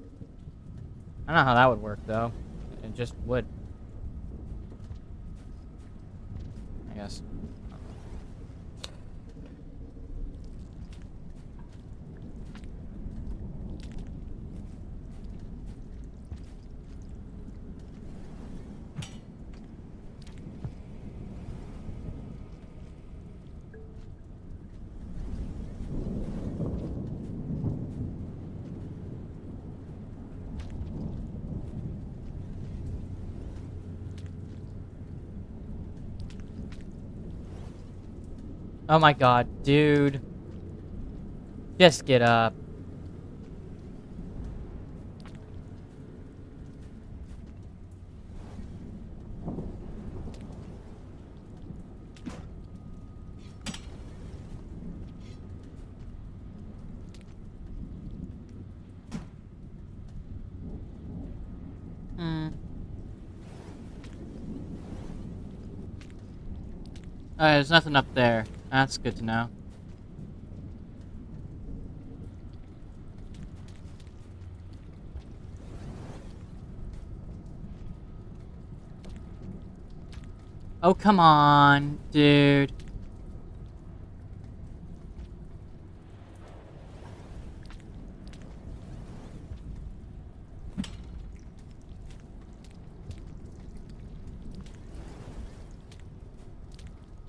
I don't know how that would work, though. It just would. I guess. Oh my god, dude. Just get up. Hmm. There's nothing up there. That's good to know. Oh, come on, dude.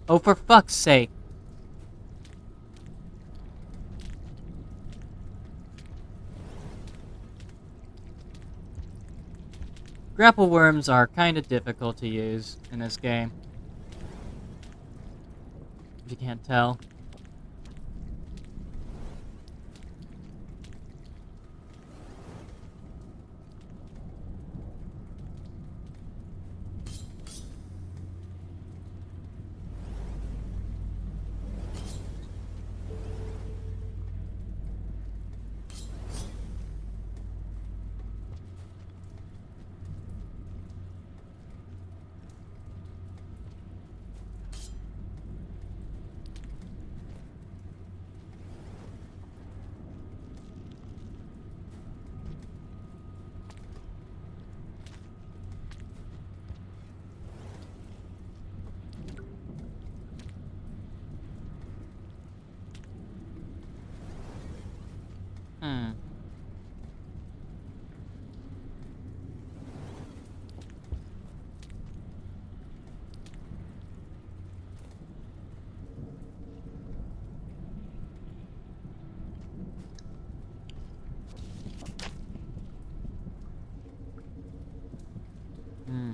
Oh, for fuck's sake. Grapple worms are kind of difficult to use in this game. If you can't tell. Hmm. Hmm.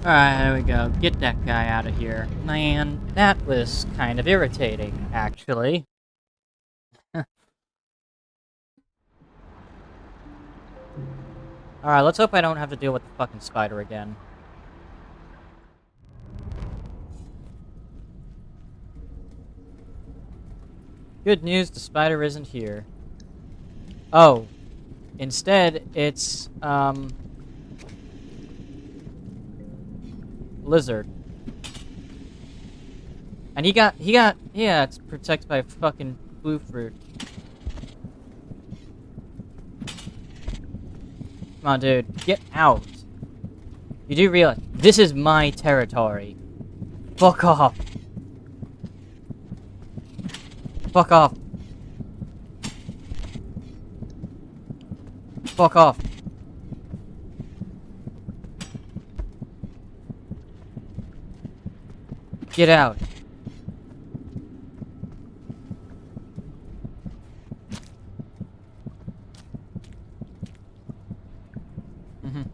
Alright, there we go. Get that guy out of here. Man, that was kind of irritating, actually. Alright, let's hope I don't have to deal with the fucking spider again. Good news, the spider isn't here. Oh. Instead, it's, lizard. And yeah, it's protected by fucking blue fruit. Come on, dude. Get out. You do realize, this is my territory. Fuck off. Fuck off. Fuck off. Get out. Mhm.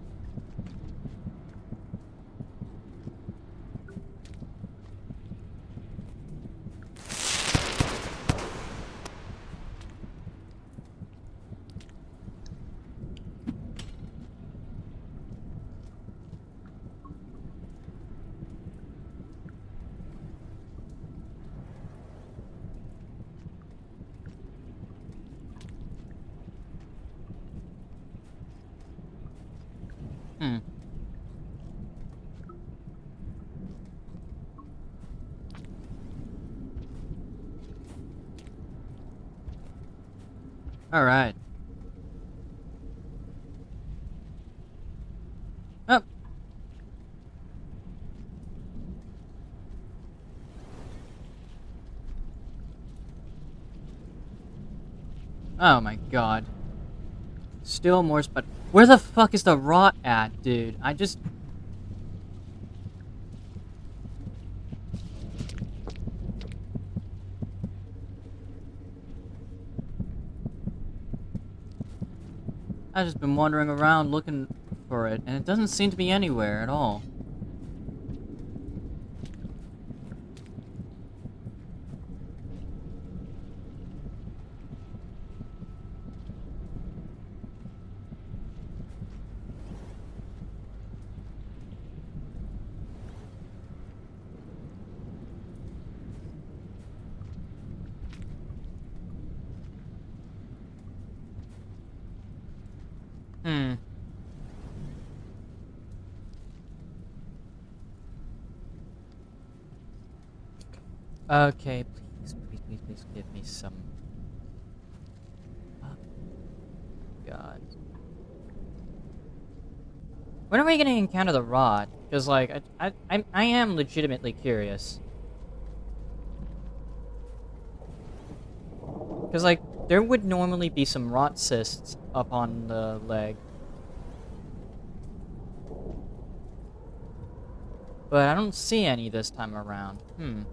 Hmm. Alright. Oh. Oh my god. Still more where the fuck is the rot at, dude? I've just been wandering around looking for it, and it doesn't seem to be anywhere at all. Hmm. Okay, please give me some... Oh, God. When are we gonna encounter the rot? Because, like, I am legitimately curious. Because, like, there would normally be some rot cysts up on the leg. But I don't see any this time around. Hmm.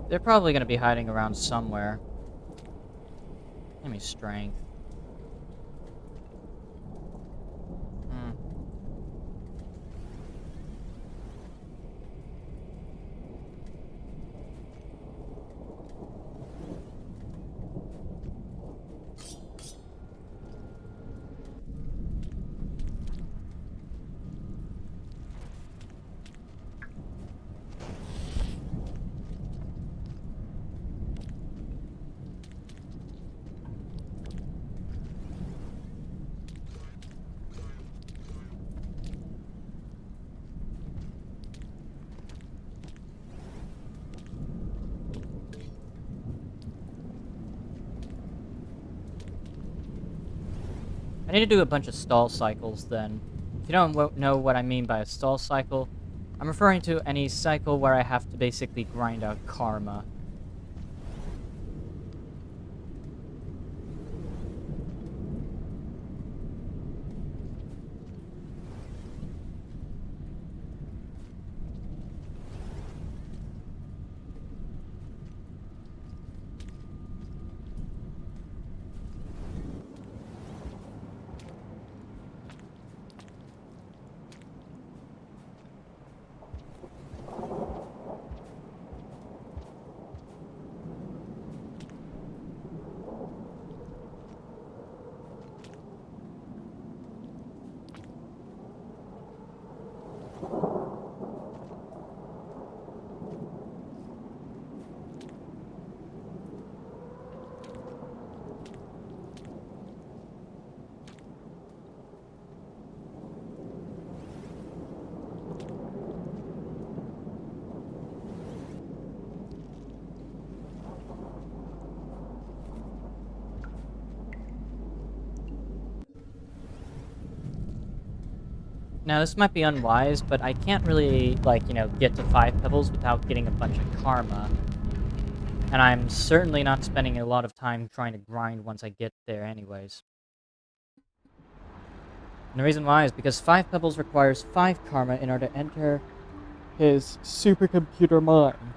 They're probably gonna be hiding around somewhere. Give me strength. Hmm. I need to do a bunch of stall cycles then. If you don't know what I mean by a stall cycle, I'm referring to any cycle where I have to basically grind out karma. Now, this might be unwise, but I can't really, like, get to 5 pebbles without getting a bunch of karma. And I'm certainly not spending a lot of time trying to grind once I get there anyways. And the reason why is because 5 pebbles requires 5 karma in order to enter his supercomputer mine.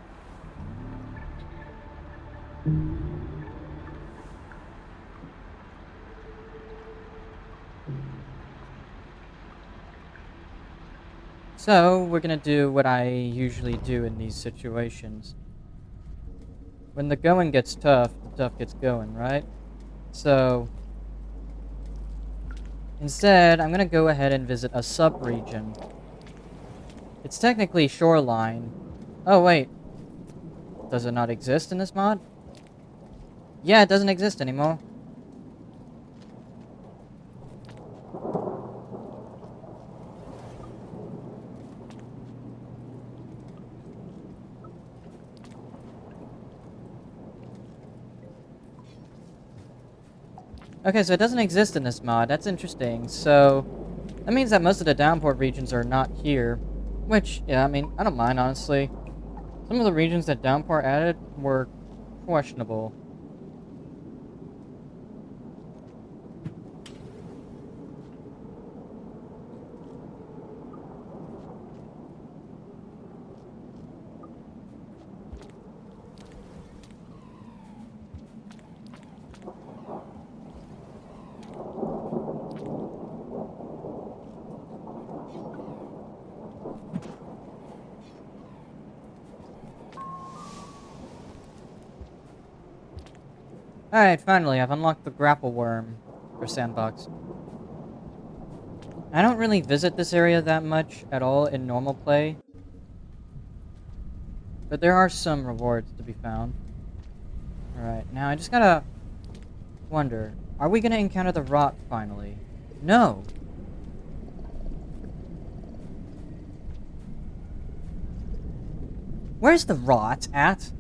So, we're gonna do what I usually do in these situations. When the going gets tough, the tough gets going, right? So, instead, I'm gonna go ahead and visit a sub-region. It's technically shoreline. Oh, wait. Does it not exist in this mod? Yeah, it doesn't exist anymore. Okay, so it doesn't exist in this mod. That's interesting. So, that means that most of the downport regions are not here. Which, yeah, I mean, I don't mind, honestly. Some of the regions that downport added were questionable. Alright, finally, I've unlocked the grapple worm for sandbox. I don't really visit this area that much at all in normal play, but there are some rewards to be found. Alright, now I just gotta wonder, are we gonna encounter the rot finally? No! Where's the rot at?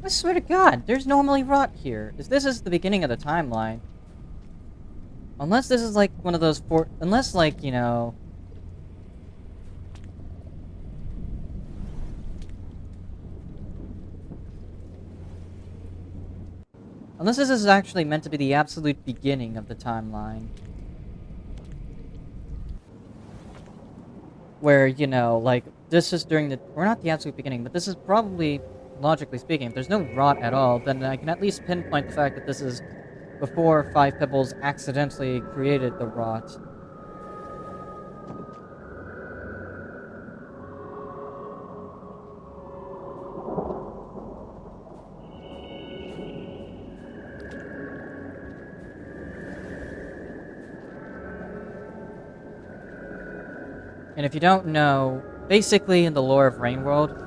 I swear to God, there's normally rot here. This is the beginning of the timeline. Unless this is like one of those unless like, unless this is actually meant to be the absolute beginning of the timeline. Where, like, this is during the... Or not the absolute beginning, but this is probably, logically speaking, if there's no rot at all, then I can at least pinpoint the fact that this is before 5 Pebbles accidentally created the rot. And if you don't know, basically in the lore of Rainworld,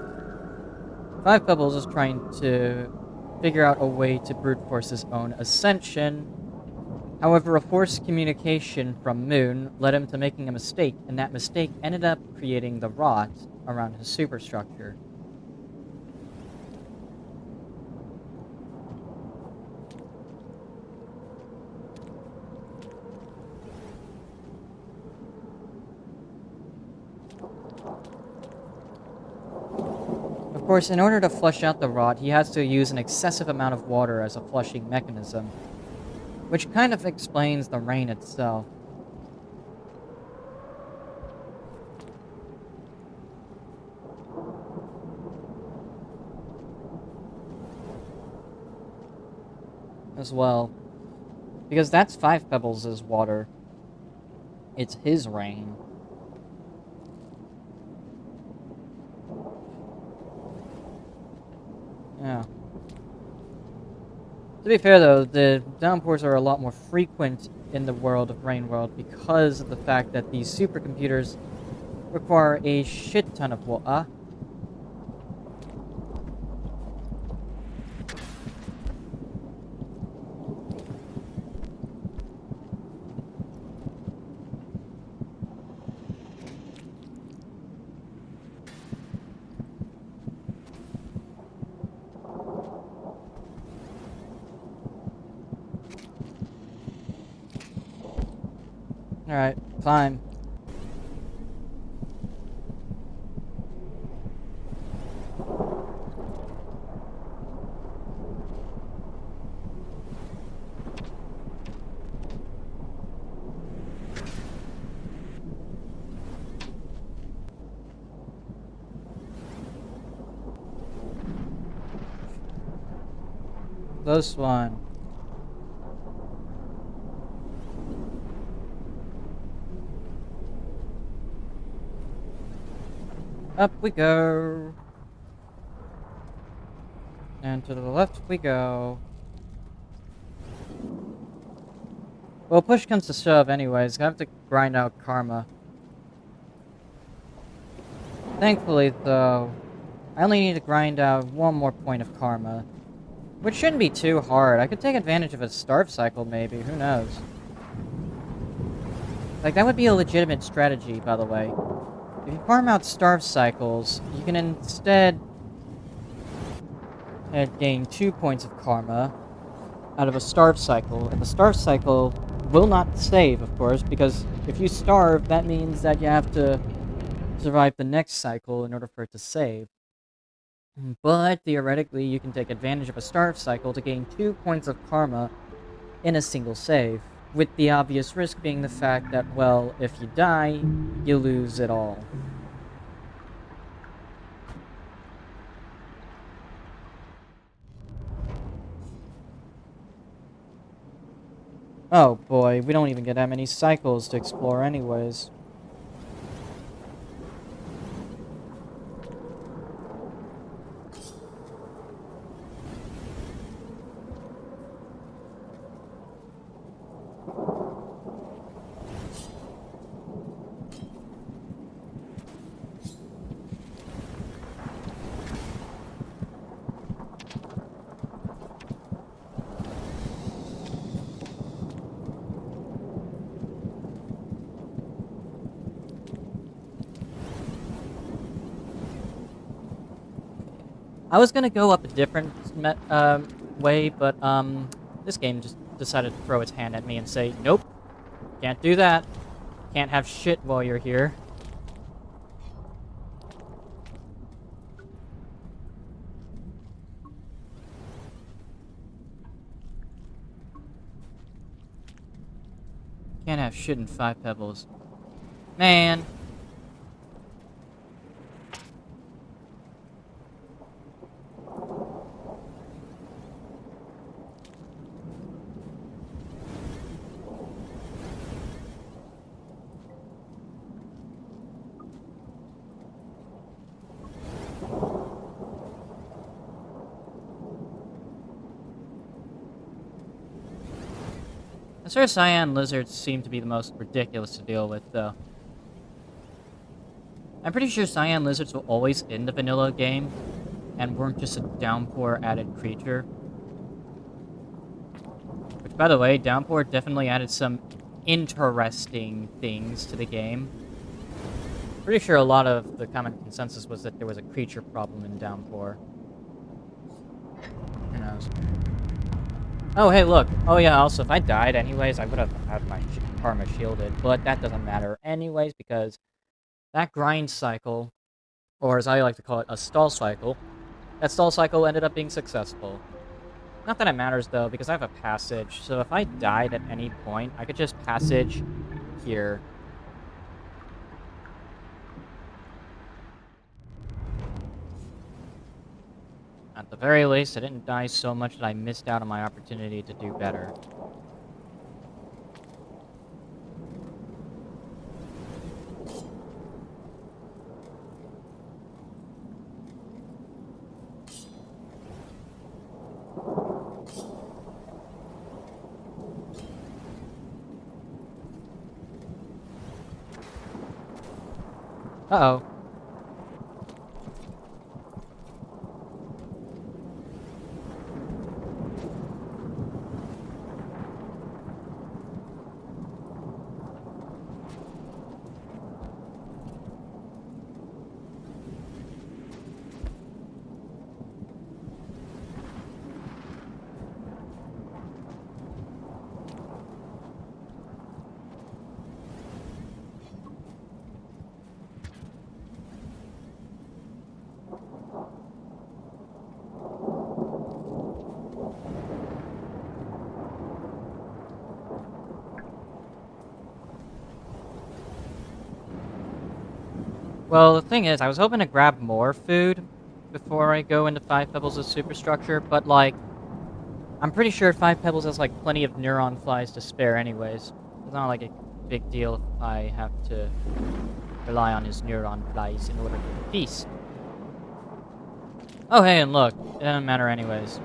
5 Pebbles is trying to figure out a way to brute force his own ascension. However, a forced communication from Moon led him to making a mistake, and that mistake ended up creating the rot around his superstructure. Of course, in order to flush out the rot, he has to use an excessive amount of water as a flushing mechanism, which kind of explains the rain itself. As well. Because that's 5 Pebbles' water. It's his rain. Yeah. To be fair though, the downpours are a lot more frequent in the world of Rain World because of the fact that these supercomputers require a shit ton of water. Alright, climb. Close one. Up we go. And to the left we go. Well, push comes to shove anyways. I have to grind out karma. Thankfully, though, I only need to grind out one more point of karma. Which shouldn't be too hard. I could take advantage of a starve cycle, maybe. Who knows? Like, that would be a legitimate strategy, by the way. If you farm out starve cycles, you can instead gain 2 points of karma out of a starve cycle. And the starve cycle will not save, of course, because if you starve, that means that you have to survive the next cycle in order for it to save. But theoretically, you can take advantage of a starve cycle to gain 2 points of karma in a single save, with the obvious risk being the fact that, well, if you die, you lose it all. Oh boy, we don't even get that many cycles to explore anyways. I was gonna go up a different way, but this game just decided to throw its hand at me and say, nope, can't do that. Can't have shit while you're here. Can't have shit in 5 pebbles. Man. I'm sure cyan lizards seem to be the most ridiculous to deal with, though. I'm pretty sure cyan lizards were always in the vanilla game, and weren't just a downpour added creature. Which, by the way, downpour definitely added some interesting things to the game. Pretty sure a lot of the common consensus was that there was a creature problem in downpour. Who knows? Oh, hey, look. Oh, yeah, also, if I died anyways, I would have had my karma shielded. But that doesn't matter anyways, because that grind cycle, or as I like to call it, a stall cycle, that stall cycle ended up being successful. Not that it matters, though, because I have a passage. So if I died at any point, I could just passage here. At the very least, I didn't die so much that I missed out on my opportunity to do better. Uh-oh. Well, the thing is, I was hoping to grab more food before I go into 5 Pebbles of Superstructure, but, like, I'm pretty sure 5 Pebbles has, like, plenty of neuron flies to spare anyways. It's not, like, a big deal if I have to rely on his neuron flies in order for the feast. Oh, hey, and look. It doesn't matter anyways.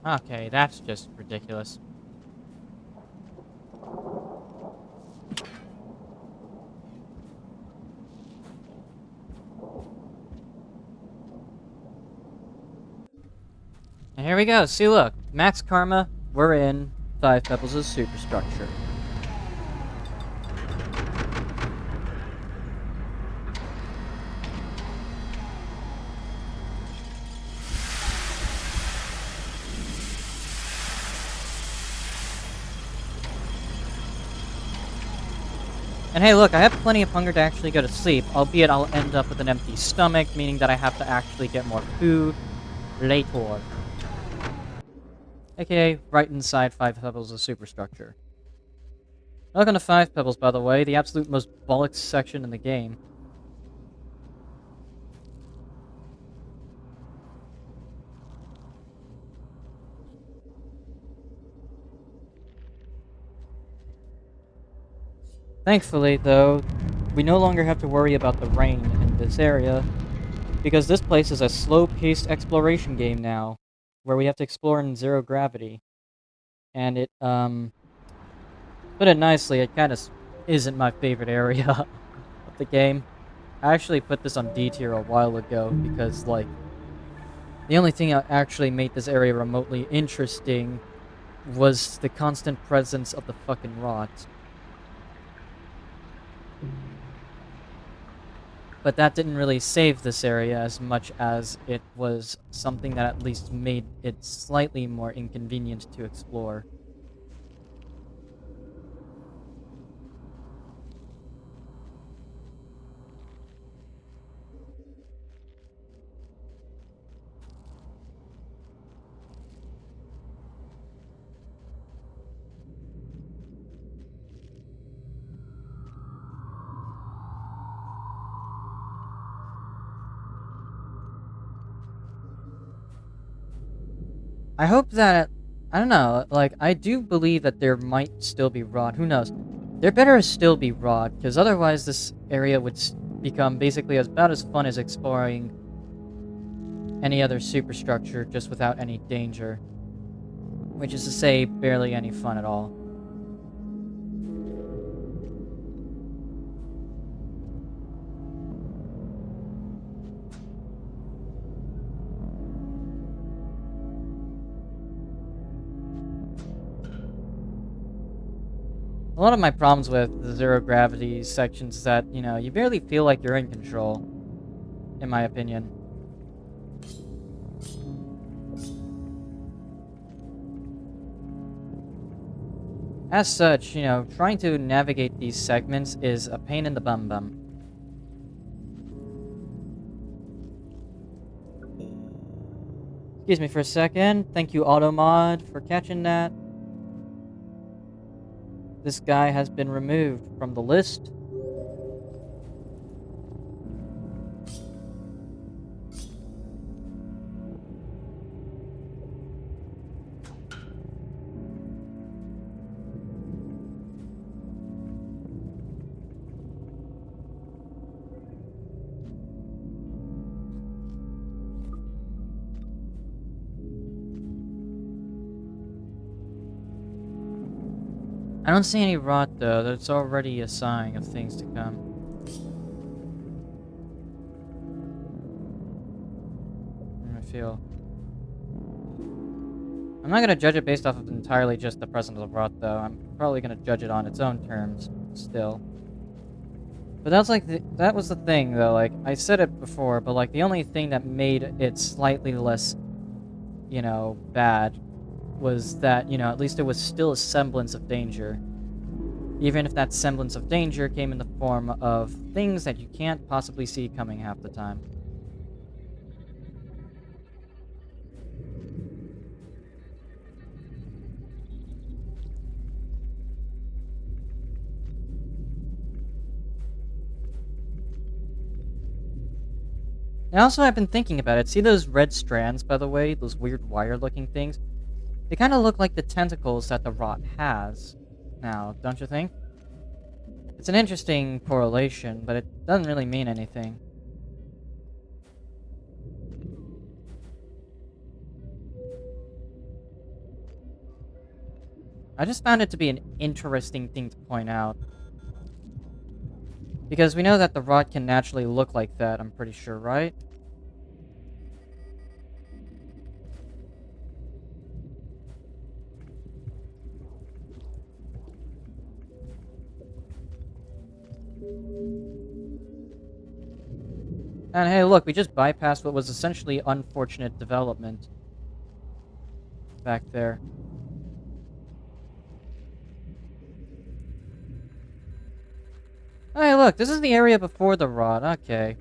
Okay, that's just ridiculous. And here we go. See, look. Max Karma. We're in 5 Pebbles' superstructure. And hey, look, I have plenty of hunger to actually go to sleep, albeit I'll end up with an empty stomach, meaning that I have to actually get more food later. AKA, right inside 5 Pebbles of superstructure. Welcome to 5 Pebbles, by the way, the absolute most bollocks section in the game. Thankfully, though, we no longer have to worry about the rain in this area, because this place is a slow-paced exploration game now, where we have to explore in zero gravity. And it, put it nicely, it kind of isn't my favorite area of the game. I actually put this on D tier a while ago, because, like, the only thing that actually made this area remotely interesting was the constant presence of the fucking rot. But that didn't really save this area as much as it was something that at least made it slightly more inconvenient to explore. I hope that, I don't know, like, I do believe that there might still be rot. Who knows? There better still be rot, because otherwise this area would become basically about as fun as exploring any other superstructure just without any danger. Which is to say, barely any fun at all. A lot of my problems with the zero gravity sections is that, you know, you barely feel like you're in control, in my opinion. As such, you know, trying to navigate these segments is a pain in the bum bum. Excuse me for a second. Thank you, Automod, for catching that. This guy has been removed from the list. I don't see any rot, though. That's already a sign of things to come. I feel. I'm not gonna judge it based off of entirely just the presence of rot, though. I'm probably gonna judge it on its own terms, still. But that's like that was the thing, though. Like, I said it before, but like the only thing that made it slightly less, you know, bad was that, at least there was still a semblance of danger. Even if that semblance of danger came in the form of things that you can't possibly see coming half the time. And also, I've been thinking about it. See those red strands, by the way? Those weird wire-looking things? They kind of look like the tentacles that the rot has. Now, don't you think? It's an interesting correlation, but it doesn't really mean anything. I just found it to be an interesting thing to point out. Because we know that the rot can naturally look like that, I'm pretty sure, right? And hey, look, we just bypassed what was essentially unfortunate development back there. Hey, look, this is the area before the rot. Okay.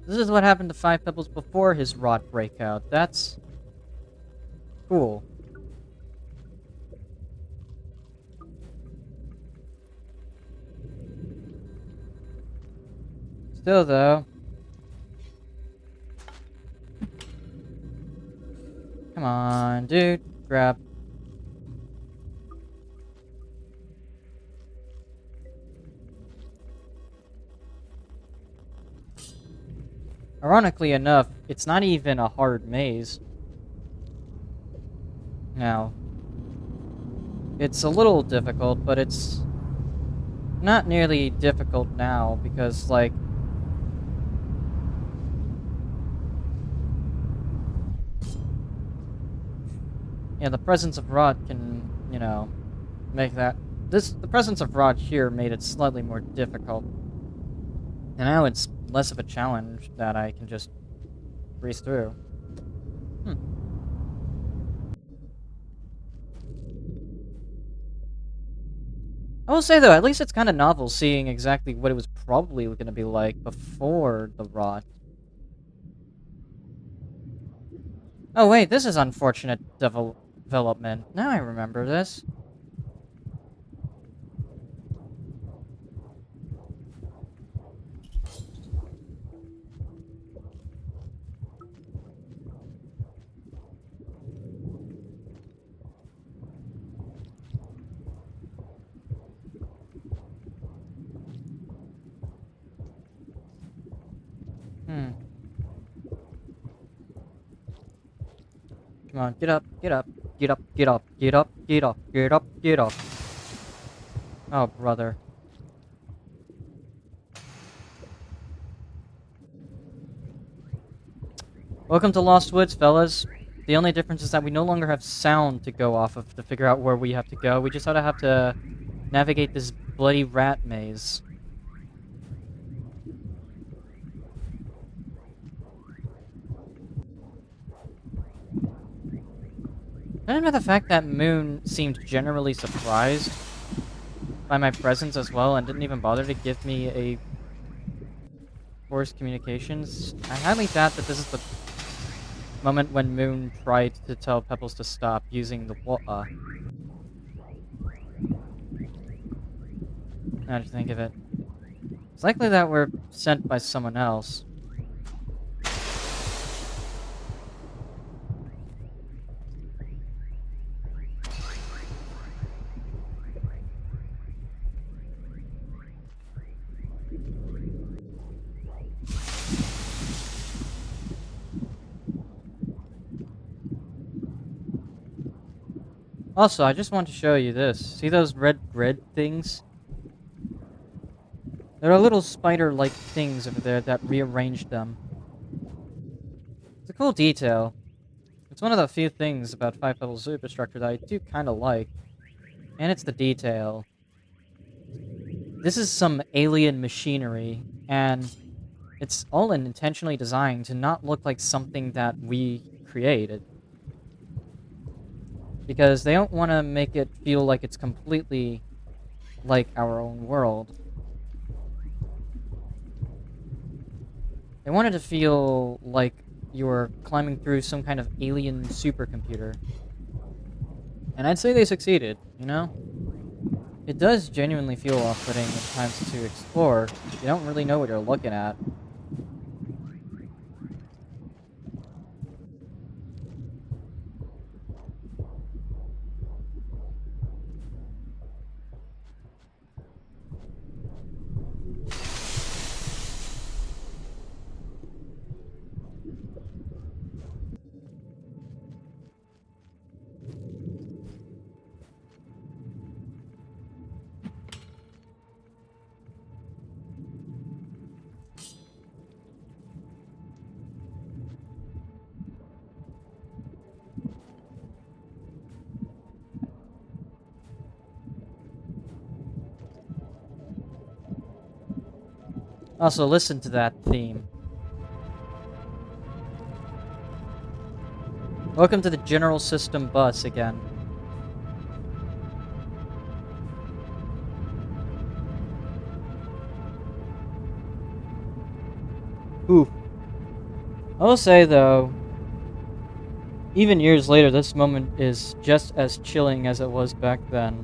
This is what happened to Five Pebbles before his rot breakout. That's cool. Still, though. Come on, dude. Grab. Ironically enough, it's not even a hard maze. Now, it's a little difficult, but it's not nearly difficult now because, like, the presence of rot can, make that. The presence of rot here made it slightly more difficult. And now it's less of a challenge that I can just breeze through. I will say, though, at least it's kind of novel seeing exactly what it was probably going to be like before the rot. Oh, wait, this is unfortunate development. Now I remember this. Hmm. Come on, get up, get up, get up, get up, get up, get up, get up, get up. Oh, brother. Welcome to Lost Woods, fellas. The only difference is that we no longer have sound to go off of to figure out where we have to go. We just have to navigate this bloody rat maze. I don't know the fact that Moon seemed generally surprised by my presence as well and didn't even bother to give me a forced communications. I highly doubt that this is the moment when Moon tried to tell Pebbles to stop using the water. Now to think of it. It's likely that we're sent by someone else. Also, I just want to show you this. See those red grid things? There are little spider-like things over there that rearranged them. It's a cool detail. It's one of the few things about Five Pebbles Superstructure that I do kind of like. And it's the detail. This is some alien machinery, and it's all intentionally designed to not look like something that we created. because they don't want to make it feel like it's completely like our own world. They wanted to feel like you were climbing through some kind of alien supercomputer. And I'd say they succeeded, you know? It does genuinely feel off-putting at times to explore. You don't really know what you're looking at. Also, listen to that theme. Welcome to the General System bus again. Oof. I will say, though, even years later, this moment is just as chilling as it was back then.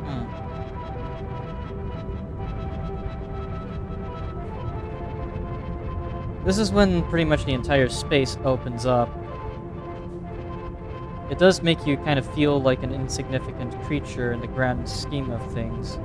Hmm. This is when pretty much the entire space opens up. It does make you kind of feel like an insignificant creature in the grand scheme of things.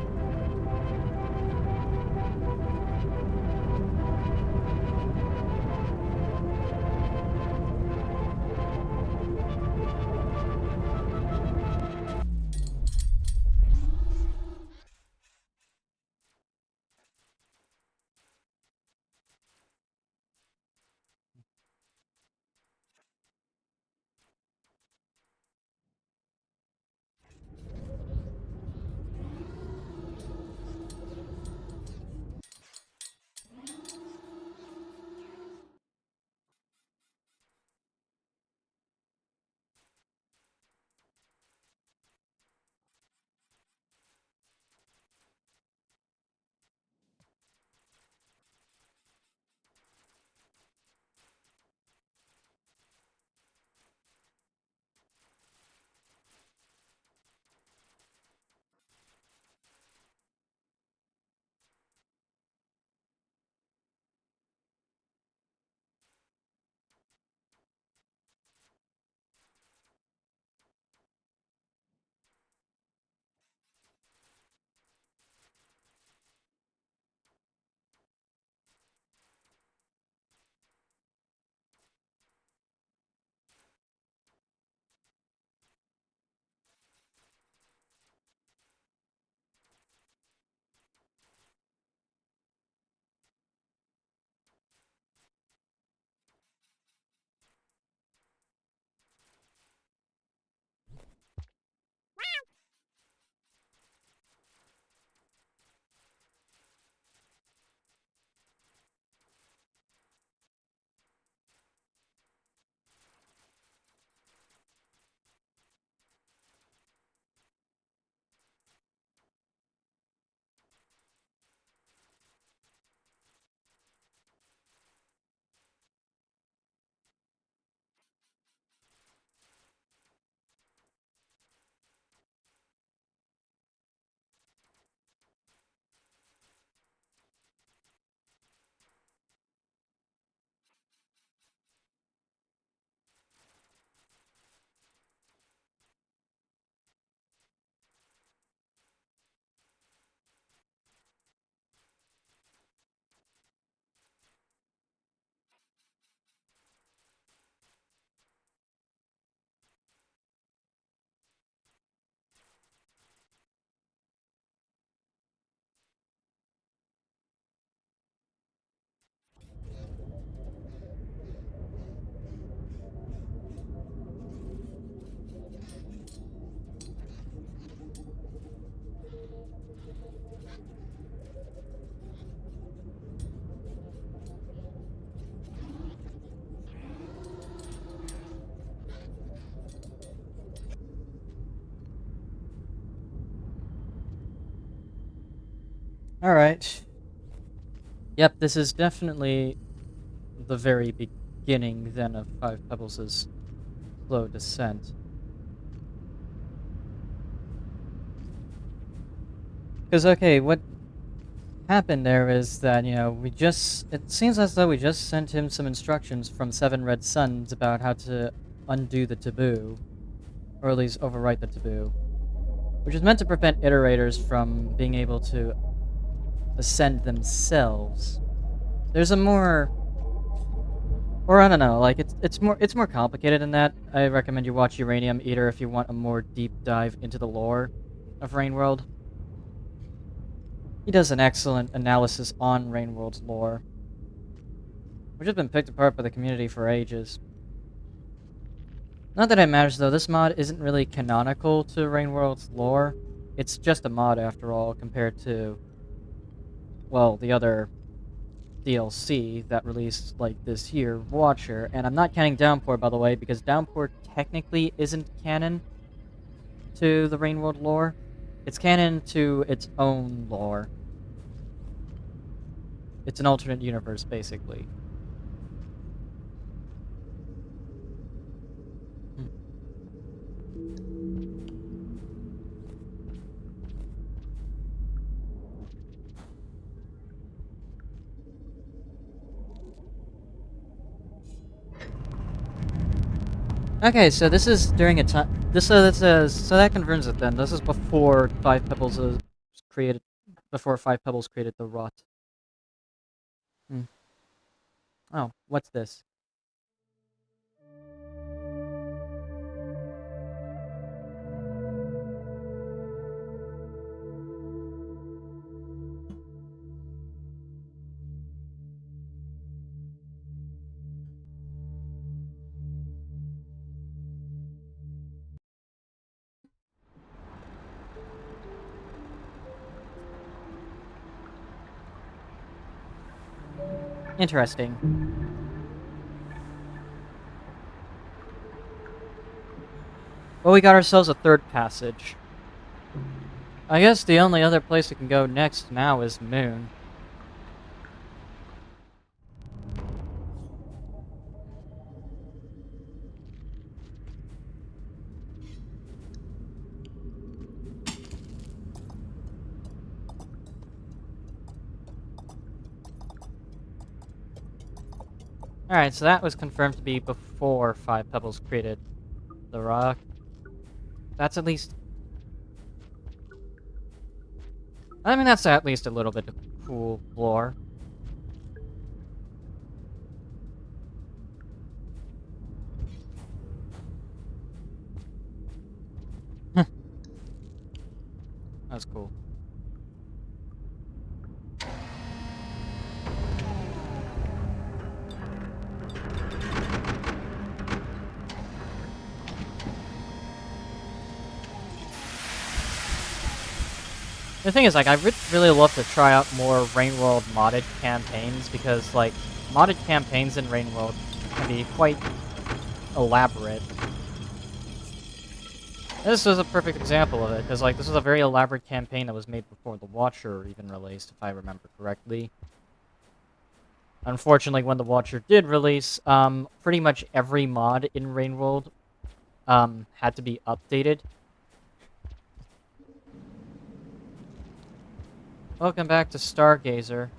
Alright. Yep, this is definitely the very beginning then of Five Pebbles' slow descent. Because, okay, what happened there is that, it seems as though we just sent him some instructions from Seven Red Suns about how to undo the taboo, or at least overwrite the taboo, which is meant to prevent iterators from being able to ascend themselves. There's a more, or I don't know, like it's more complicated than that. I recommend you watch Uranium Eater if you want a more deep dive into the lore of Rainworld. He does an excellent analysis on Rainworld's lore, which has been picked apart by the community for ages. Not that it matters though, this mod isn't really canonical to Rainworld's lore. It's just a mod after all, compared to, well, the other DLC that released like this year, Watcher, and I'm not counting Downpour by the way, because Downpour technically isn't canon to the Rainworld lore. It's canon to its own lore. It's an alternate universe, basically. Okay, so this is during a time. So that confirms it then. This is before Five Pebbles was created. Before Five Pebbles created the rot. Hmm. Oh, what's this? Interesting. Well, we got ourselves a third passage. I guess the only other place we can go next now is Moon. Alright, so that was confirmed to be before Five Pebbles created the rock. That's at least... I mean, that's at least a little bit of cool lore. That's cool. The thing is, like, I would really love to try out more Rainworld modded campaigns, because, like, modded campaigns in Rainworld can be quite elaborate. This was a perfect example of it, because, like, this was a very elaborate campaign that was made before the Watcher even released, if I remember correctly. Unfortunately, when the Watcher did release, pretty much every mod in Rainworld, had to be updated. Welcome back to Stargazer.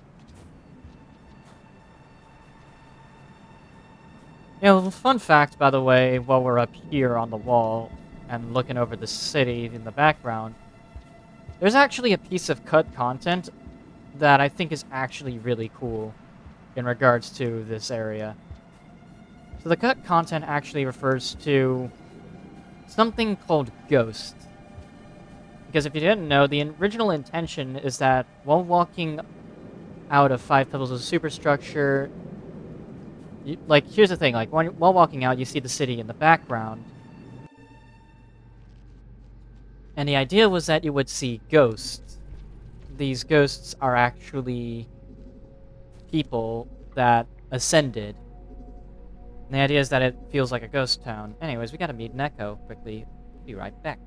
Fun fact, by the way, while we're up here on the wall and looking over the city in the background, there's actually a piece of cut content that I think is actually really cool in regards to this area. So the cut content actually refers to something called Ghost. Because if you didn't know, the original intention is that while walking out of Five Pebbles' superstructure, here's the thing, like, while walking out, you see the city in the background. And the idea was that you would see ghosts. These ghosts are actually people that ascended. And the idea is that it feels like a ghost town. Anyways, we gotta meet an Echo quickly. Be right back.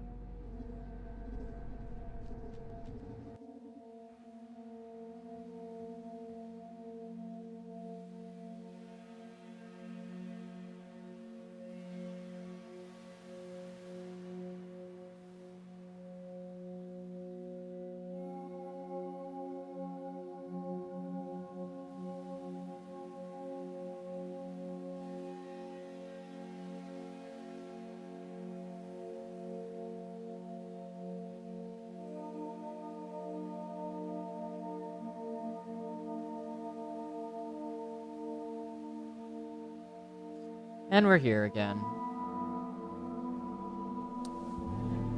And we're here again.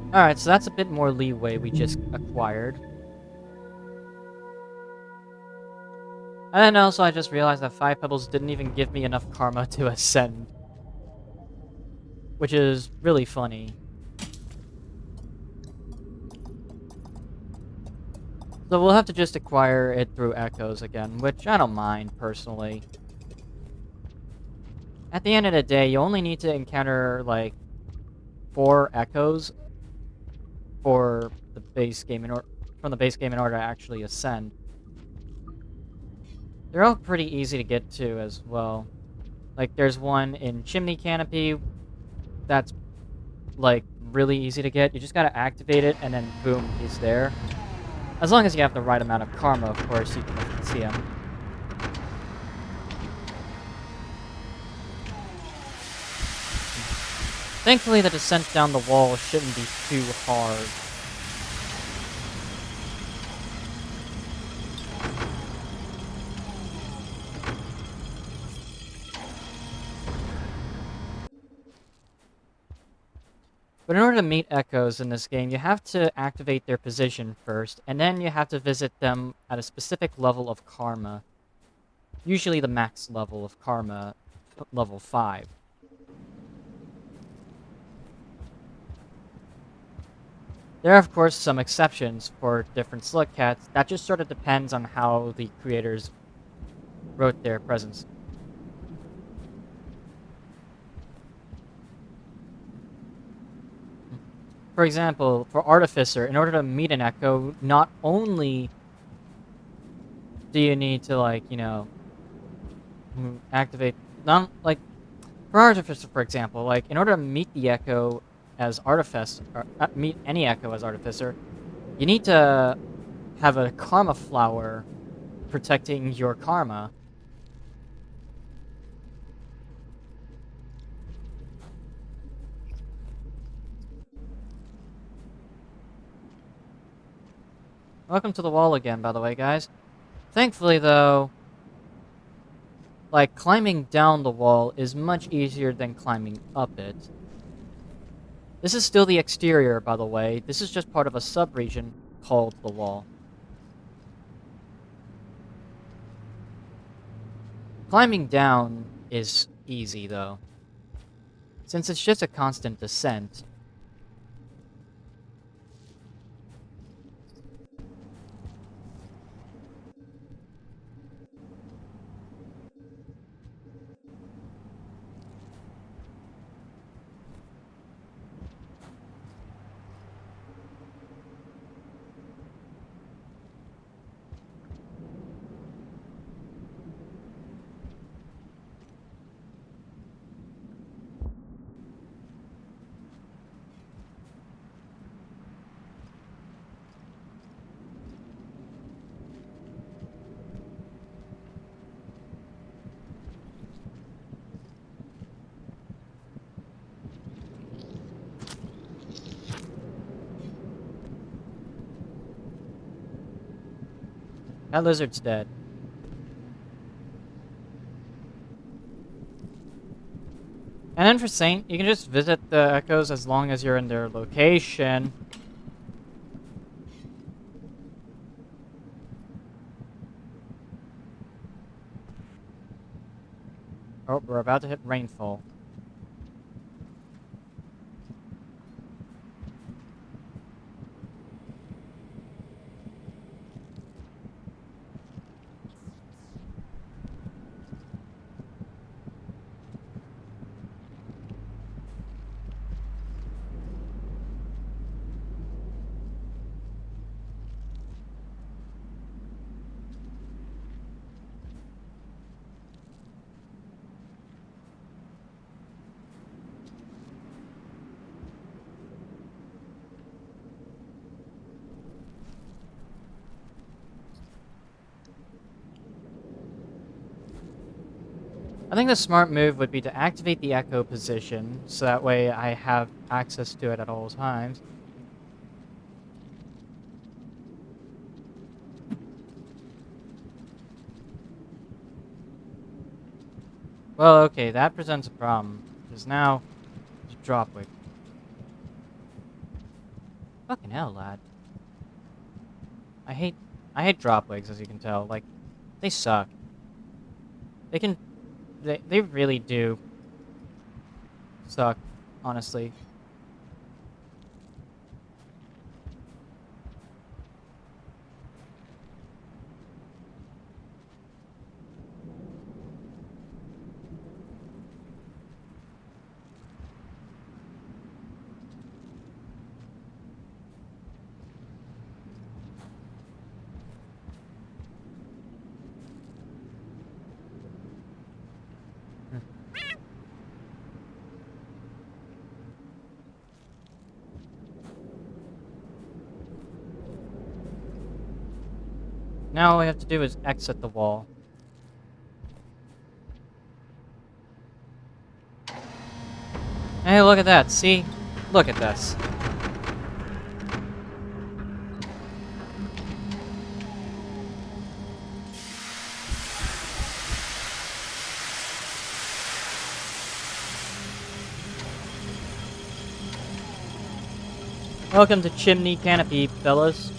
Alright, so that's a bit more leeway we just acquired. And then also I just realized that 5 pebbles didn't even give me enough karma to ascend. Which is really funny. So we'll have to just acquire it through echoes again, which I don't mind, personally. At the end of the day, you only need to encounter, like, 4 echoes for the base game from the base game in order to actually ascend. They're all pretty easy to get to as well. Like, there's one in Chimney Canopy that's, like, really easy to get. You just gotta activate it, and then boom, he's there. As long as you have the right amount of karma, of course, you can see him. Thankfully, the descent down the wall shouldn't be too hard. But in order to meet echoes in this game, you have to activate their position first, and then you have to visit them at a specific level of karma. Usually the max level of karma, level 5. There are, of course, some exceptions for different slug cats. That just sort of depends on how the creators wrote their presence. For example, for Artificer, in order to meet an echo, not only do you need to, like, you know, activate... Not, like, for Artificer, for example, like, in order to meet the echo as Artificer, or meet any echo as Artificer, you need to have a Karma Flower protecting your Karma. Welcome to the wall again, by the way, guys. Thankfully, though, like, climbing down the wall is much easier than climbing up it. This is still the exterior, by the way. This is just part of a sub-region called the wall. Climbing down is easy, though, since it's just a constant descent. That lizard's dead. And then for Saint, you can just visit the echoes as long as you're in their location. Oh, we're about to hit rainfall. I think the smart move would be to activate the echo position, so that way I have access to it at all times. Well, okay, that presents a problem. Because now, there's Dropwick. Fucking hell, lad. I hate, I hate Dropwigs, as you can tell. Like, they suck. They can, they really do suck, honestly. Hmm. Now all we have to do is exit the wall. Hey, look at that, see? Look at this. Welcome to Chimney Canopy, fellas.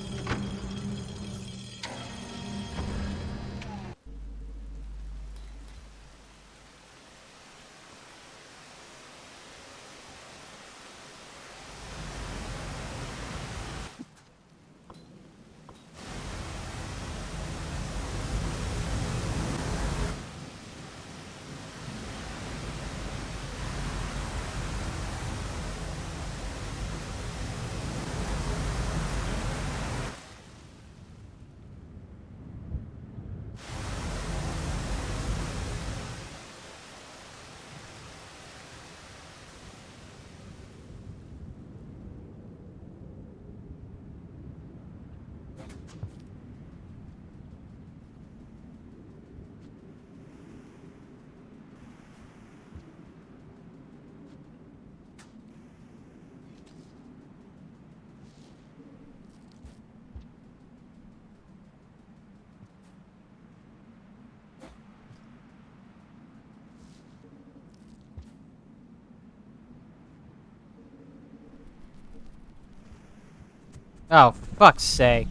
Oh, for fuck's sake.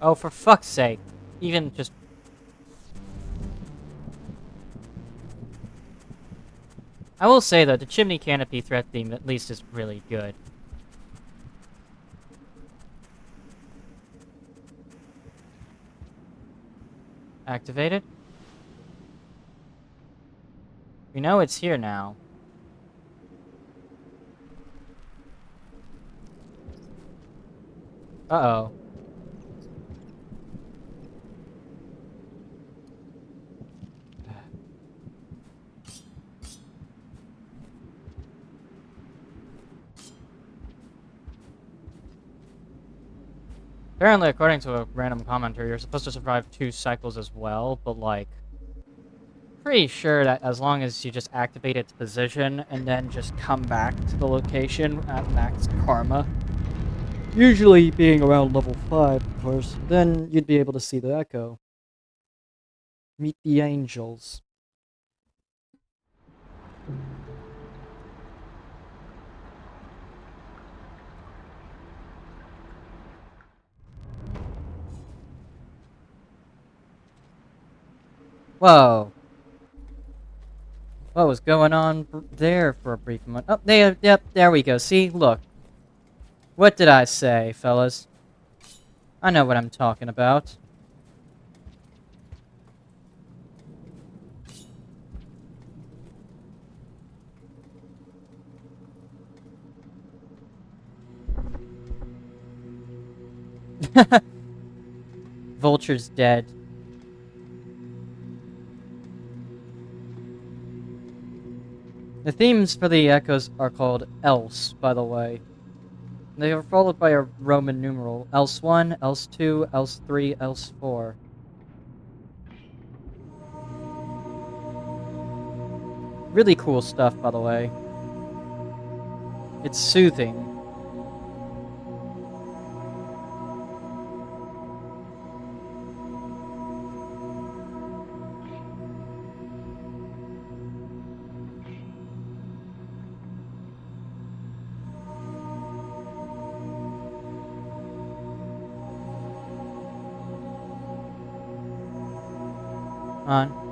Oh, for fuck's sake. Even just... I will say, though, the Chimney Canopy threat theme at least is really good. Activated? We know it's here now. Uh-oh. Apparently, according to a random commenter, you're supposed to survive 2 cycles as well, but, like... Pretty sure that as long as you just activate its position and then just come back to the location at max karma, usually being around level 5, of course, then you'd be able to see the echo. Meet the angels. Whoa. What was going on there for a brief moment? Oh, yep, there we go. See, look. What did I say, fellas? I know what I'm talking about. Vulture's dead. The themes for the echoes are called else, by the way. They are followed by a Roman numeral. Else 1, else 2, else 3, else 4. Really cool stuff, by the way. It's soothing. On.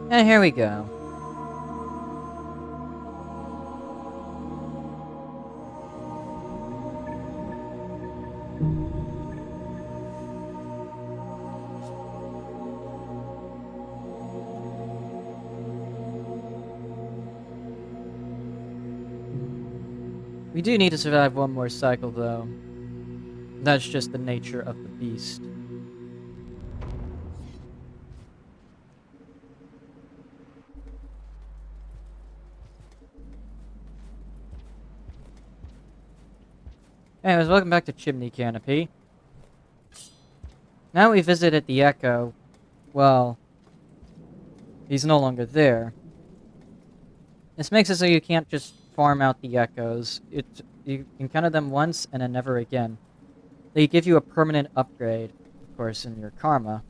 And here we go. We do need to survive one more cycle, though. That's just the nature of the beast. Anyways, welcome back to Chimney Canopy. Now we visited the Echo. Well, he's no longer there. This makes it so you can't just farm out the Echoes. You encounter them once and then never again. They give you a permanent upgrade, of course, in your karma.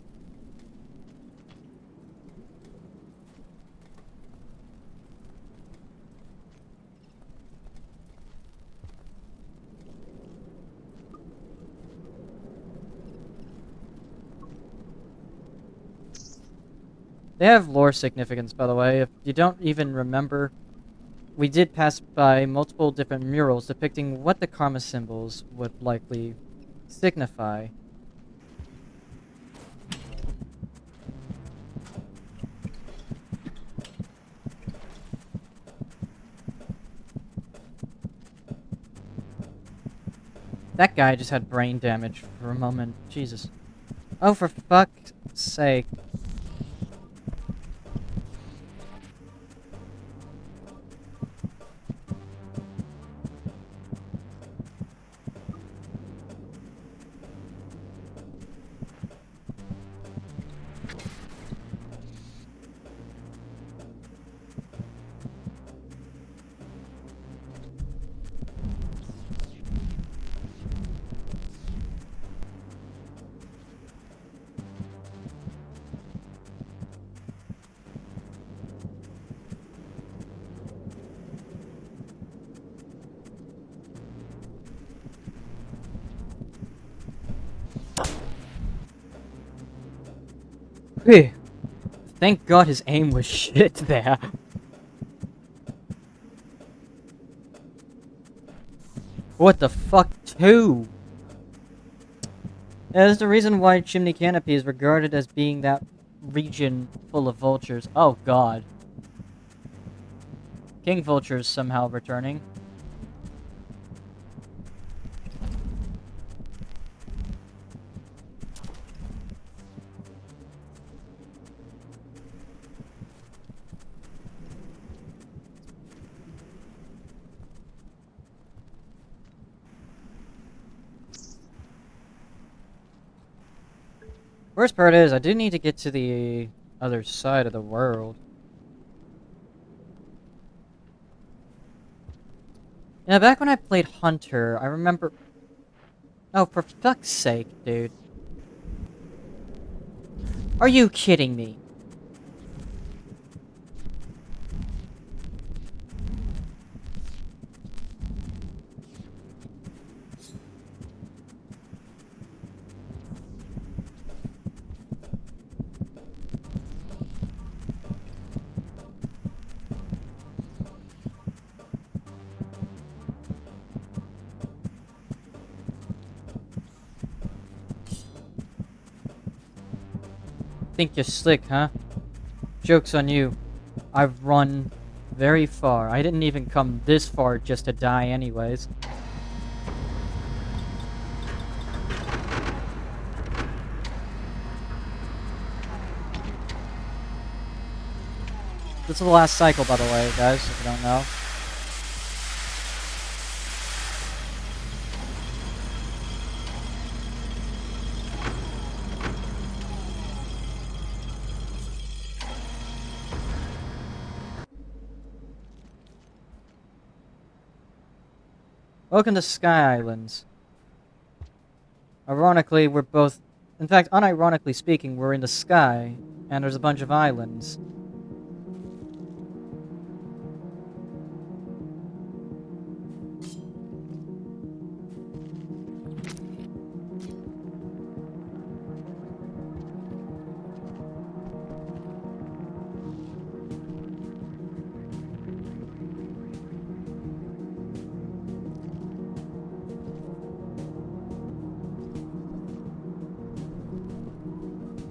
They have lore significance, by the way. If you don't even remember, we did pass by multiple different murals depicting what the karma symbols would likely signify. That guy just had brain damage for a moment. Jesus. Oh, for fuck's sake. Hey, thank God his aim was shit there. What the fuck, too? There's the reason why Chimney Canopy is regarded as being that region full of vultures. Oh God. King Vulture's somehow returning. Worst part is, I do need to get to the other side of the world. Yeah, back when I played Hunter, I remember... Oh, for fuck's sake, dude. Are you kidding me? Think you're slick, huh? Joke's on you. I've run very far. I didn't even come this far just to die anyways. This is the last cycle, by the way, guys, if you don't know. Welcome to Sky Islands. Ironically, we're both... In fact, unironically speaking, we're in the sky, and there's a bunch of islands.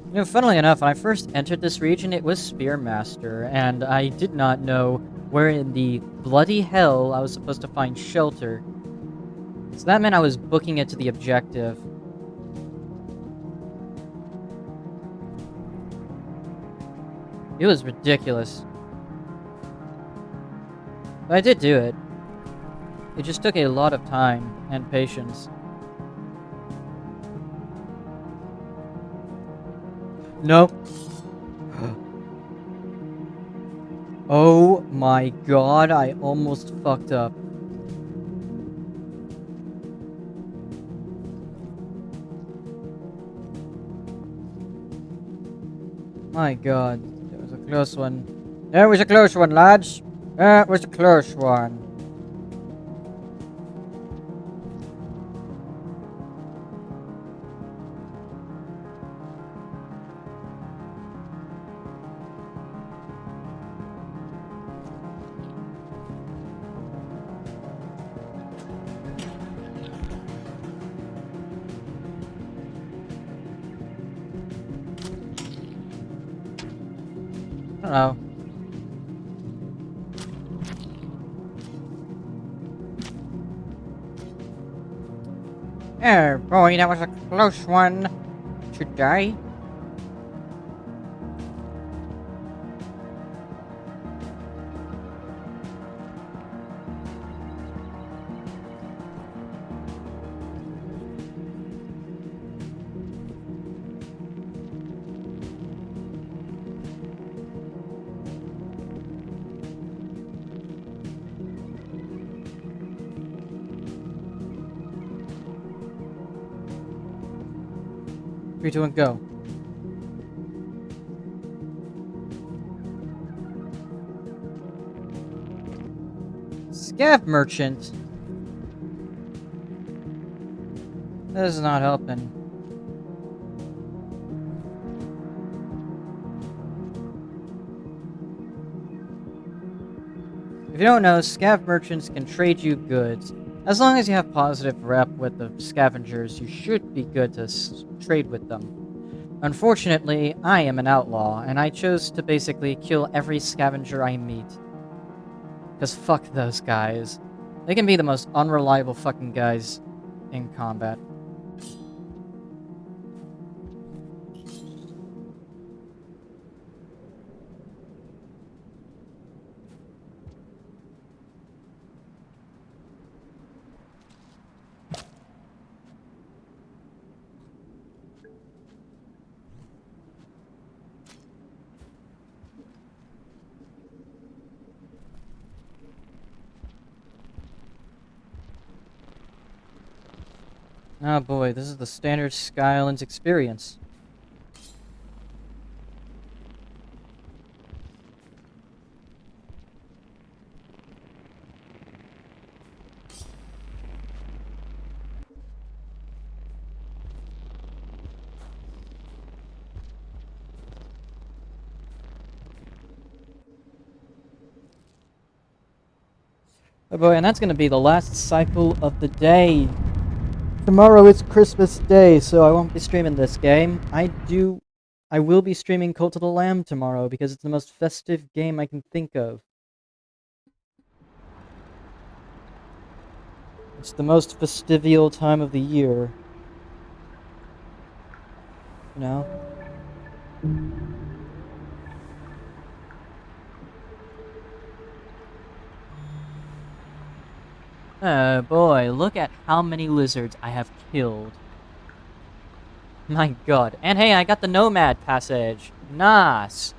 You know, funnily enough, when I first entered this region, it was Spearmaster, and I did not know where in the bloody hell I was supposed to find shelter. So that meant I was booking it to the objective. It was ridiculous. But I did do it. It just took a lot of time and patience. Nope. Oh my god, I almost fucked up. My god, that was a close one. That was a close one, lads. That was a close one. I don't know. Oh boy, that was a close one. Should die. Three, two, and go. Scav merchant. This is not helping. If you don't know, scav merchants can trade you goods. As long as you have positive rep with the scavengers, you should be good to trade with them. Unfortunately, I am an outlaw, and I chose to basically kill every scavenger I meet. Because fuck those guys. They can be the most unreliable fucking guys in combat. Oh boy, this is the standard Sky Islands experience. Oh boy, and that's gonna be the last cycle of the day. Tomorrow is Christmas Day, so I won't be streaming this game. I will be streaming Cult of the Lamb tomorrow because it's the most festive game I can think of. It's the most festival time of the year. You know? Oh boy, look at how many lizards I have killed. My god. And hey, I got the Nomad passage. Nice.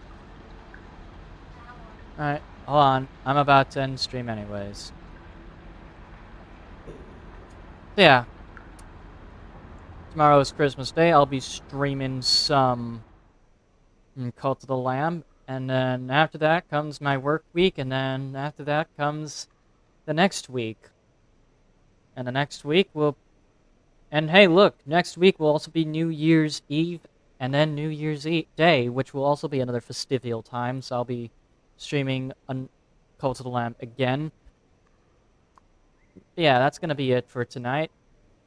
Alright, hold on. I'm about to end stream anyways. So yeah, tomorrow is Christmas Day. I'll be streaming some Cult of the Lamb. And then after that comes my work week. And then after that comes the next week. And the next week will... And hey, look, next week will also be New Year's Eve. And then New Year's Day, which will also be another festival time. So I'll be streaming Cult of the Lamb again. Yeah, that's going to be it for tonight.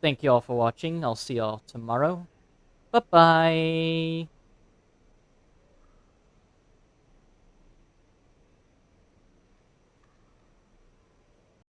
Thank you all for watching. I'll see y'all tomorrow. Bye-bye.